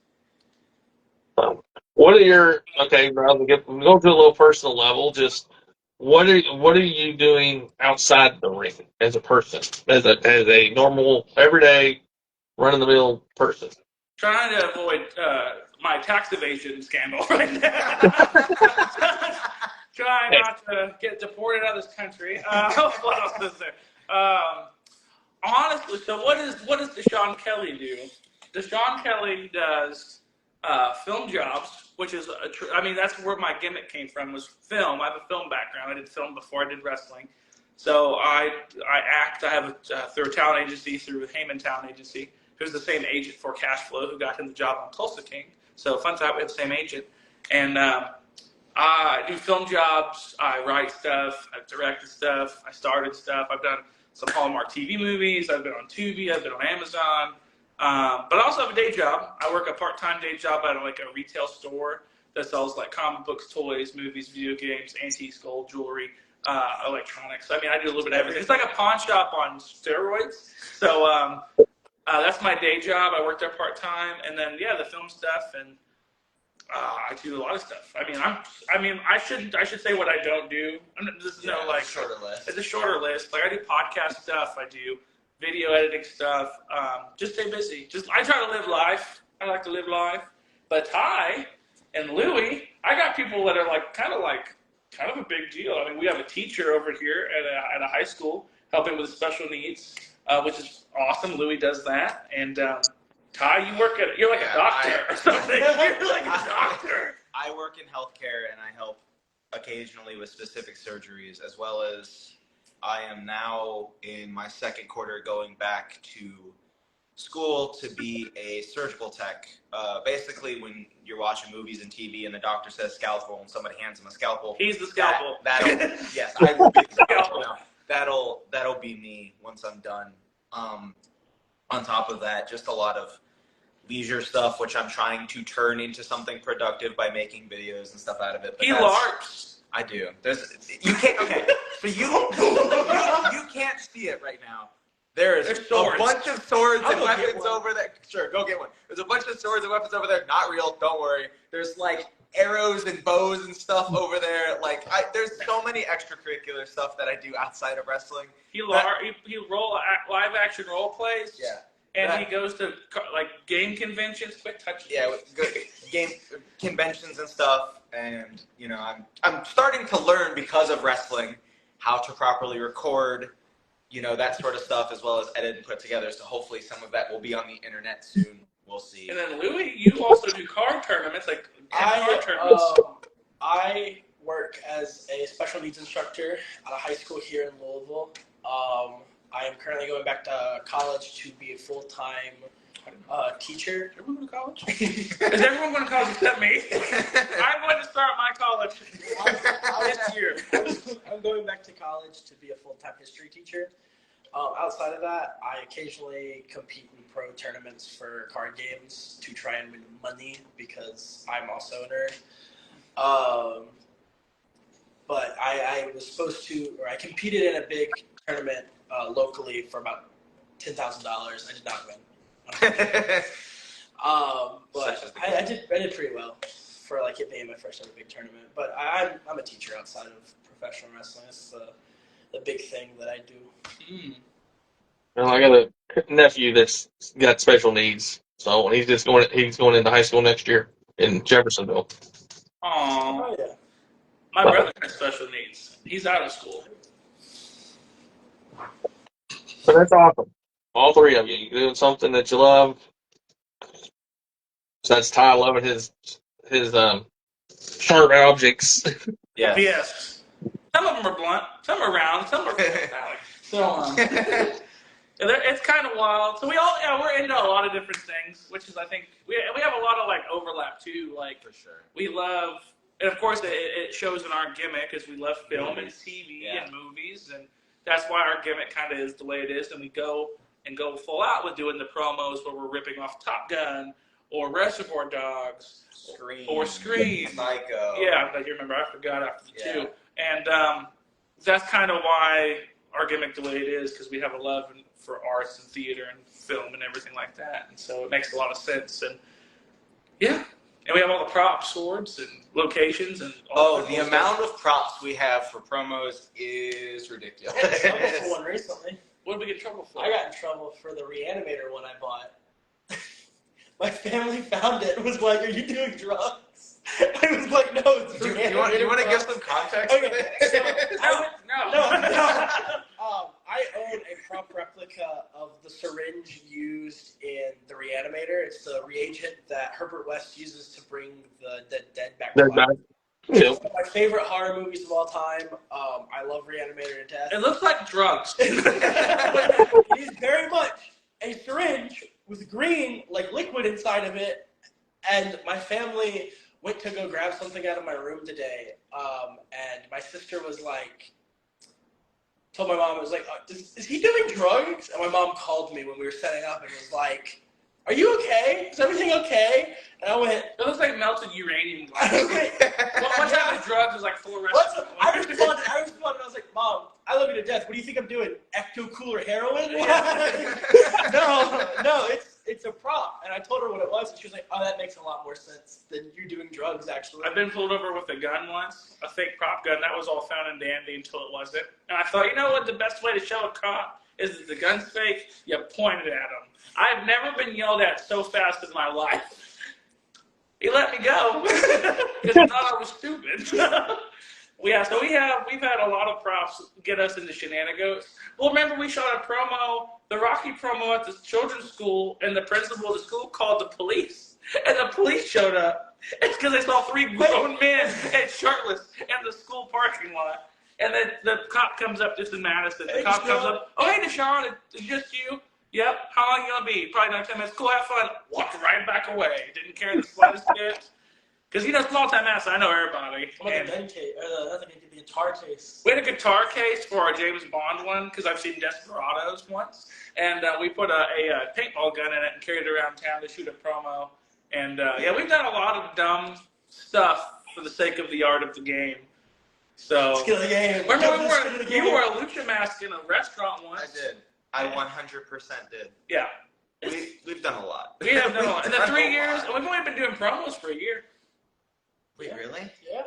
What are your we'll go to a little personal level. Just what are you doing outside the ring as a person, as a normal, everyday, run-of-the-mill person? Trying to avoid my tax evasion scandal right now. Trying not to get deported out of this country. What else is there? Honestly, so what does Deshaun Kelly do? Deshaun Kelly does film jobs, which is that's where my gimmick came from, was film. I have a film background. I did film before I did wrestling. So I act. I have through a talent agency, through Heyman Talent Agency, who's the same agent for Cashflow, who got him the job on Tulsa King. So fun fact, we have the same agent. And I do film jobs. I write stuff. I've directed stuff. I started stuff. I've done some Hallmark TV movies. I've been on Tubi. I've been on Amazon. But I also have a day job. I work a part-time day job at a retail store that sells comic books, toys, movies, video games, antiques, gold, jewelry, electronics. I mean, I do a little bit of everything. It's like a pawn shop on steroids. So that's my day job. I work there part-time. And then, yeah, the film stuff. And I do a lot of stuff. I should say what I don't do. This is shorter list. It's a shorter list. Like I do podcast stuff. I do video editing stuff. Just stay busy. I try to live life. I like to live life. But Ty and Louie, I got people that are kind of a big deal. I mean, we have a teacher over here at a high school helping with special needs, which is awesome. Louie does that. And Ty, you're like a doctor or something. You're like a doctor. I work in healthcare and I help occasionally with specific surgeries, as well as I am now in my second quarter going back to school to be a surgical tech. Basically, when you're watching movies and TV and the doctor says scalpel and somebody hands him a scalpel, he's the scalpel. Yes, I will be the scalpel now. That'll be me once I'm done. On top of that, just a lot of leisure stuff, which I'm trying to turn into something productive by making videos and stuff out of it. But he LARPs. I do. You can't. Okay, so you can't see it right now. There's a bunch of swords and weapons over there. Sure, go get one. There's a bunch of swords and weapons over there. Not real. Don't worry. There's arrows and bows and stuff over there. There's so many extracurricular stuff that I do outside of wrestling. He roll live action role plays. Yeah. And he goes to game conventions. Quit touching. Yeah, game conventions and stuff. And I'm starting to learn because of wrestling how to properly record. That sort of stuff, as well as edit and put together. So hopefully some of that will be on the internet soon. We'll see. And then Louie, you also do card tournaments, card tournaments. I work as a special needs instructor at a high school here in Louisville. I am currently going back to college to be a full-time teacher. Everyone going to college? Is everyone going to college except me? I'm going to start my college this year. I'm going back to college to be a full-time history teacher. Outside of that, I occasionally compete in pro tournaments for card games to try and win money because I'm also a nerd. But I was supposed to, or I competed in a big tournament locally for about $10,000. I did not win. But I did pretty well for it being my first ever big tournament. But I'm a teacher outside of professional wrestling. That's the big thing that I do. Well, I got a nephew that's got special needs, so he's going into high school next year in Jeffersonville. Oh yeah. My brother has special needs. He's out of school. But that's awesome. All three of you doing something that you love. So that's Ty loving his sharp objects. Yes. Yes. Some of them are blunt. Some are round. Some are metallic. So it's kind of wild. So we're into a lot of different things, which is I think we have a lot of overlap too. For sure. We love, and of course it shows in our gimmick as we love film and TV and movies, and that's why our gimmick kind of is the way it is. And we go full out with doing the promos where we're ripping off Top Gun or Reservoir Dogs or Scream. Psycho. Yeah, I'm glad you remember. I forgot after the two. And that's kind of why our gimmick the way it is, because we have a love for arts and theater and film and everything like that. And so it makes a lot of sense. And yeah. And we have all the props, swords, and locations, and all the amount of props we have for promos is ridiculous. I got in trouble for one recently. What did we get in trouble for? I got in trouble for the Reanimator one I bought. My family found it and was like, "Are you doing drugs?" I was like, "No, it's Reanimator." Do you want to give some context? Okay. No. I own a prop replica of the syringe used in the Reanimator. It's the reagent that Herbert West uses to bring the dead back to life. Yeah. It's one of my favorite horror movies of all time. I love Reanimator to death. It looks like drugs. It is very much a syringe with green, liquid inside of it. And my family went to go grab something out of my room today. And my sister was told my mom, it was like, is he doing drugs? And my mom called me when we were setting up and was like, "Are you okay? Is everything okay?" And I went, "It looks like melted uranium glass." What type of drugs is 4 rest? I responded, I was like, Mom, I love you to death. What do you think I'm doing? Ecto-cooler heroin? no, it's a prop. And I told her what it was, and she was like, oh, that makes a lot more sense than you doing drugs, actually. I've been pulled over with a gun once, a fake prop gun. That was all found and dandy until it wasn't. And I thought, you know what? The best way to show a cop is that the gun's fake. You point it at him. I've never been yelled at so fast in my life. He let me go because he thought I was stupid. We've had a lot of props get us into shenanigans. Well, remember we shot a promo, the Rocky promo at the children's school, and the principal of the school called the police, and the police showed up. It's because they saw 3 grown men and shirtless in the school parking lot, and then the cop comes up. This is Madison. The cop comes up. Oh, hey, Deshaun, it's just you. Yep. How long you gonna be? Probably another 10 minutes. Cool. Have fun. Walked right back away. Didn't care the slightest bit. Because, small time Madison, I know everybody. What about the gun case? I think it could be a guitar case. We had a guitar case for our James Bond one, because I've seen Desperados once. And we put a paintball gun in it and carried it around town to shoot a promo. And, we've done a lot of dumb stuff for the sake of the art of the game. So, skill of the game. Remember you wore a lucha mask in a restaurant once. I did. I 100% did. Yeah. We've done a lot. We have done a lot. In the 3 years, we've only been doing promos for a year. Wait, really? Yeah.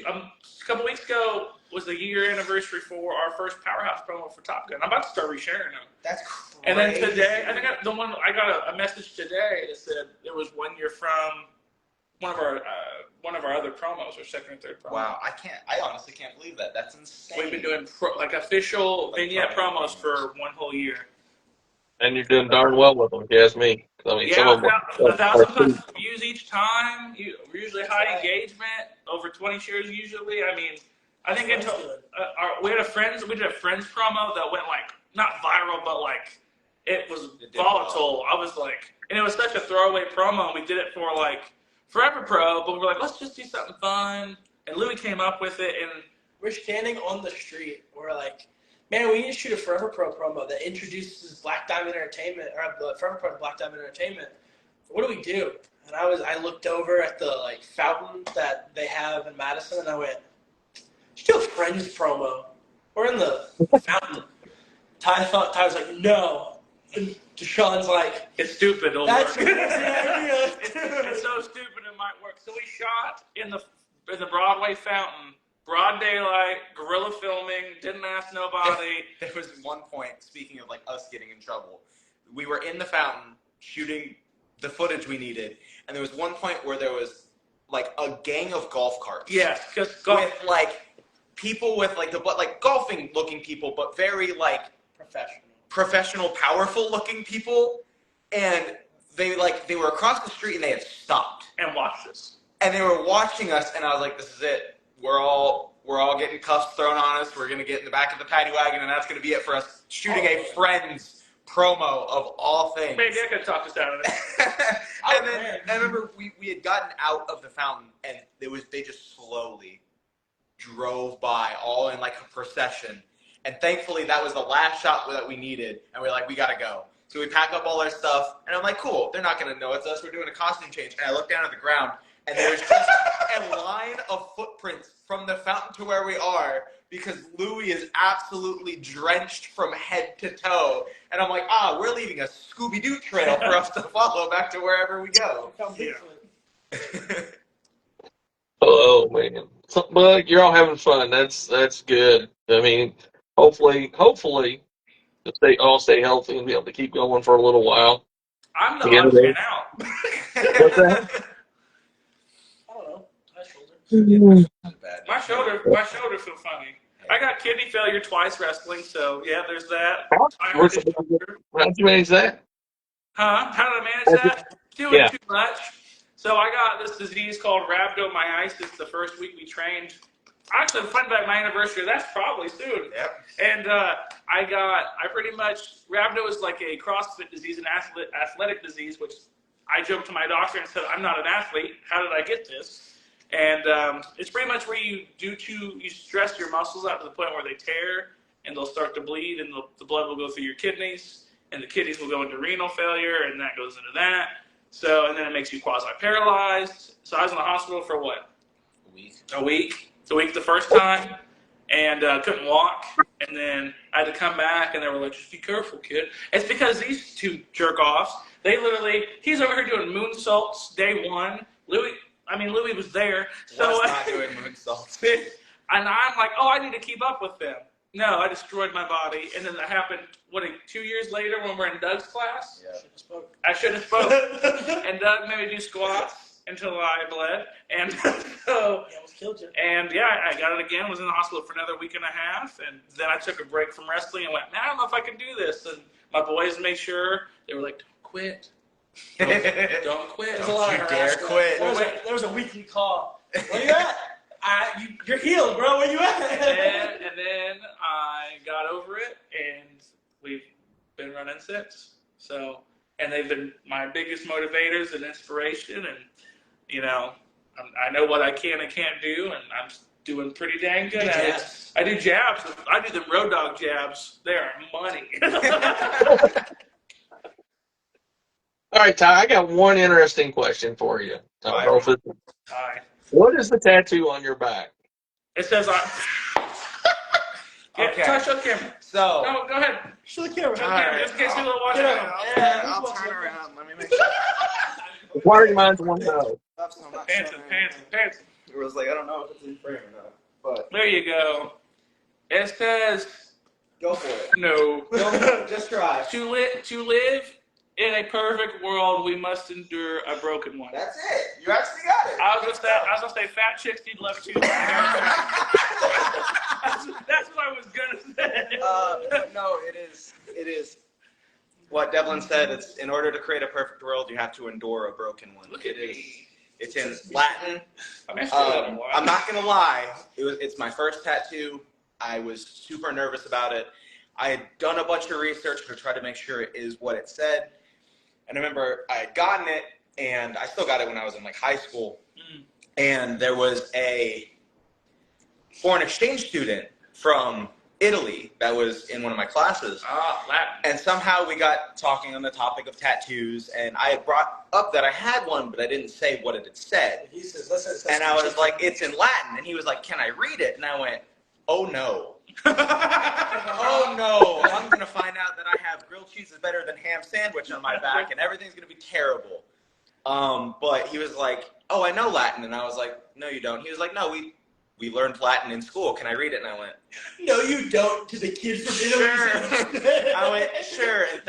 A couple weeks ago was the year anniversary for our first Powerhouse promo for Top Gun. I'm about to start resharing them. That's crazy. And then today, I think I got a message today that said it was 1 year from one of our other promos, or second or third promo. Wow, I honestly can't believe that. That's insane. We've been doing official vignette promos for 1 whole year. And you're doing darn well with them, if you ask me. I mean, some of them 1,000+ views each time. We're usually high engagement, over 20 shares usually. I mean, I think we did a Friends promo that went not viral, but it was volatile. I was and it was such a throwaway promo. We did it for Forever Pro, but we were like, let's just do something fun. And Louie came up with it, and we're standing on the street. We're like, man, we need to shoot a Forever Pro promo that introduces Black Diamond Entertainment, or Forever Pro to Black Diamond Entertainment. What do we do? And I looked over at the fountain that they have in Madison, and I went, let's do a Friends promo. We're in the fountain. Ty was like, no. And Deshaun's like, it's stupid. That's a good idea. It's so stupid it might work. So we shot in the Broadway fountain. Broad daylight, guerrilla filming, didn't ask nobody. There was one point, speaking of us getting in trouble, we were in the fountain shooting the footage we needed, and there was one point where there was a gang of golf carts. Yes, because with people with golfing looking people, but very professional, powerful looking people, and they were across the street and they had stopped and watched us. And they were watching us, and I was like, this is it. We're all getting cuffs thrown on us. We're going to get in the back of the paddy wagon, and that's going to be it for us shooting a Friends promo of all things. Maybe I could talk us out of it. And then I remember we had gotten out of the fountain, and they just slowly drove by, all in a procession. And thankfully, that was the last shot that we needed, and we're like, we got to go. So we pack up all our stuff, and I'm like, cool, they're not going to know it's us. We're doing a costume change. And I look down at the ground, and there's just a line of footprints from the fountain to where we are, because Louie is absolutely drenched from head to toe. And I'm like, we're leaving a Scooby-Doo trail for us to follow back to wherever we go. Yeah. Oh, man. But you're all having fun. That's good. I mean, hopefully, they all stay healthy and be able to keep going for a little while. I'm the odd man out. What's that? My shoulder feel funny. I got kidney failure twice wrestling, so yeah, there's that. How'd you manage that? Huh? How did I manage that? Doing too much. So I got this disease called rhabdomyolysis the first week we trained. Actually, fun fact, my anniversary, that's probably soon. Yep. And rhabdo is like a CrossFit disease, an athletic disease, which I joked to my doctor and said, I'm not an athlete. How did I get this? And it's pretty much where you stress your muscles out to the point where they tear and they'll start to bleed, and the blood will go through your kidneys, and the kidneys will go into renal failure, and that goes into that. So, and then it makes you quasi-paralyzed. So I was in the hospital for what? A week. A week the first time. and couldn't walk. And then I had to come back, and they were like, "Just be careful, kid." It's because these two jerk-offs, he's over here doing moonsaults day one. Louie was there. So was not doing moonsaults. And I'm like, I need to keep up with them. No, I destroyed my body. And then that happened, 2 years later when we're in Doug's class? Yeah. I should have spoke. And Doug made me do squats until I bled. And so, he almost killed you. And yeah, I got it again, was in the hospital for another week and a half. And then I took a break from wrestling and went, man, I don't know if I can do this. And my boys made sure, they were like, don't quit. Don't quit. There's a lot of dare quit. There was a weekly call. Where you at? You're healed, bro. Where you at? And then I got over it, and we've been running since. So, and they've been my biggest motivators and inspiration. And I know what I can and can't do, and I'm doing pretty dang good at it. I do jabs. I do the road dog jabs. They are money. All right, Ty, I got one interesting question for you. Hi. What is the tattoo on your back? It says Okay. Touch the camera. So. No, go ahead. Show the camera. Show the camera. Just in case people are watching. I'll turn around. Let me make sure. Why are you mine's one nose? Pants. It was like, I don't know if it's in frame or not. But There you go. It says, go for it. no. Just try. To live in a perfect world, we must endure a broken one. That's it. You actually got it. I was gonna say fat chicks need love too. That's what I was gonna say. But no, it is what Devlin said. It's in order to create a perfect world, you have to endure a broken one. Look at me. It's in Latin. I'm not gonna lie. It's my first tattoo. I was super nervous about it. I had done a bunch of research to try to make sure it is what it said. And I remember I had gotten it, and I still got it when I was in high school. And there was a foreign exchange student from Italy that was in one of my classes. Latin. And somehow we got talking on the topic of tattoos, and I had brought up that I had one, but I didn't say what it had said. He says, listen. And I was like, it's in Latin. And he was like, can I read it? And I went, oh no. Oh no, I'm going to find out that I have grilled cheese is better than ham sandwich on my back, and everything's going to be terrible. But he was like, oh, I know Latin. And I was like, no, you don't. He was like, no, we learned Latin in school. Can I read it? And I went, no, you don't, to the kid from Italy. Sure. I went, sure. And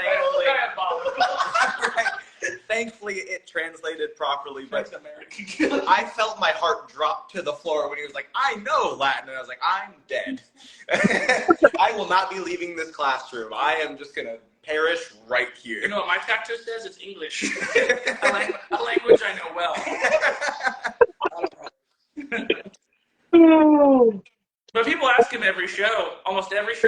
thankfully it translated properly. But I felt my heart drop to the floor when he was like, I know Latin. And I was like, I'm dead. I will not be leaving this classroom. I am just going to perish right here. You know what my tattoo says? It's English. a language I know well. But people ask him every show, almost every show.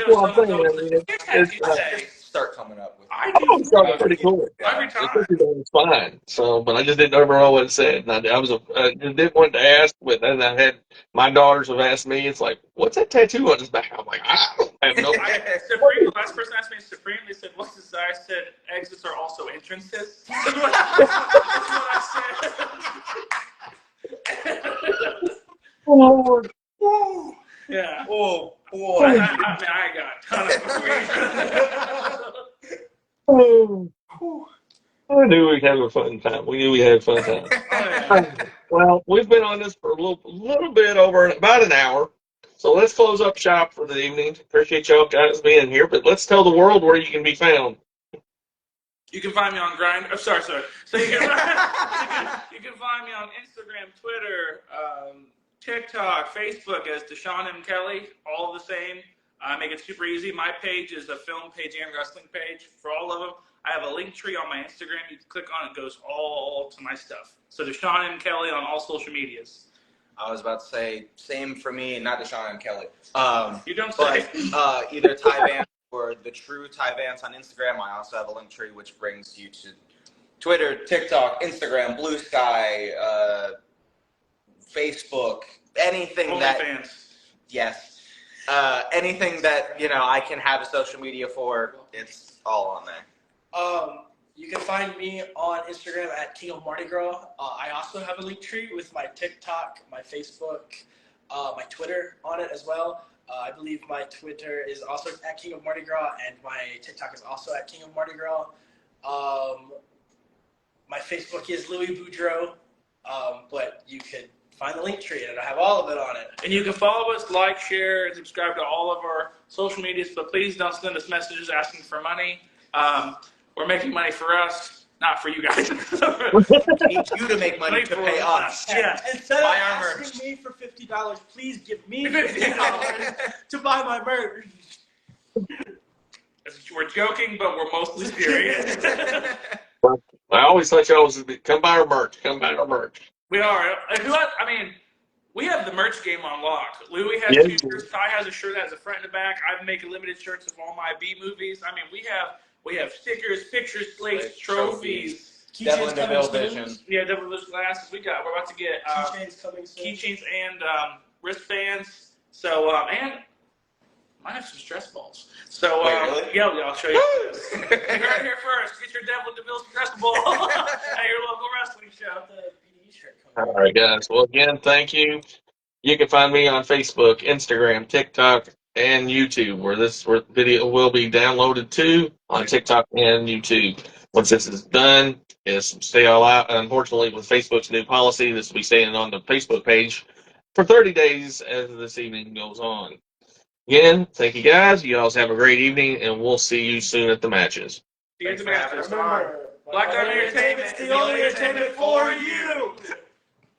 Start coming up with. I do. Started pretty cool. Every time. It's fine. So, but I just didn't ever know what it said. And I didn't want to ask, but then I had my daughters have asked me. It's like, what's that tattoo on his back? I'm like, I have no idea. Supreme. The last person asked me Supreme. They said, "What's this?" I said, "Exits are also entrances." That's what I said. Lord. Yeah. Oh boy. I got a ton Oh. I knew we'd have a fun time. We knew we had a fun time. Well, we've been on this for a little bit over about an hour. So let's close up shop for the evening. Appreciate y'all guys being here, but let's tell the world where you can be found. You can find me on Grindr. Oh, sorry. So you can find me on Instagram, Twitter, TikTok, Facebook as Deshaun M. Kelly, all the same. I make it super easy. My page is a film page and wrestling page for all of them. I have a link tree on my Instagram. You can click on it. It goes all to my stuff. So Deshaun M. Kelly on all social medias. I was about to say, same for me, not Deshaun M. Kelly. You don't say. Either Ty Vance or the true Ty Vance on Instagram. I also have a link tree which brings you to Twitter, TikTok, Instagram, Blue Sky, Facebook, anything anything that I can have a social media for, it's all on there. You can find me on Instagram at King of Mardi Gras. I also have a link tree with my TikTok, my Facebook, my Twitter on it as well. I believe my Twitter is also at King of Mardi Gras, and my TikTok is also at King of Mardi Gras. My Facebook is Louie Boudreau, but you could find the link tree, and I have all of it on it. And you can follow us, like, share, and subscribe to all of our social medias, but please don't send us messages asking for money. We're making money for us, not for you guys. We need you to make money to pay us. Yeah. Instead of asking me for $50, please give me $50 to buy my merch. We're joking, but we're mostly serious. I always thought y'all was come buy our merch. Come buy our merch. We are. I mean, we have the merch game on lock. Louie has t-shirts. Ty has a shirt that has a front and a back. I'm making limited shirts of all my B movies. I mean, we have stickers, pictures, slates, trophies. Devlin DeVille Vision. Yeah, Devlin DeVille glasses. We're about to get keychains coming soon. Keychains and wristbands. So and might have some stress balls. So really? Yeah, I'll show you. You heard it here first. Get your Devlin DeVille stress ball at your local wrestling show. All right, guys. Well, again, thank you. You can find me on Facebook, Instagram, TikTok, and YouTube, where this video will be downloaded to on TikTok and YouTube. Once this is done, is stay all out. Unfortunately, with Facebook's new policy, this will be staying on the Facebook page for 30 days as this evening goes on. Again, thank you guys. You guys have a great evening, and we'll see you soon at the matches. See you at the matches. Remember, Black Diamond Entertainment is the only entertainment for you.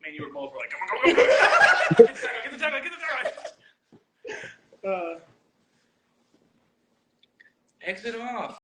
Man, you were both like, come on. Get the tackle. Exit off.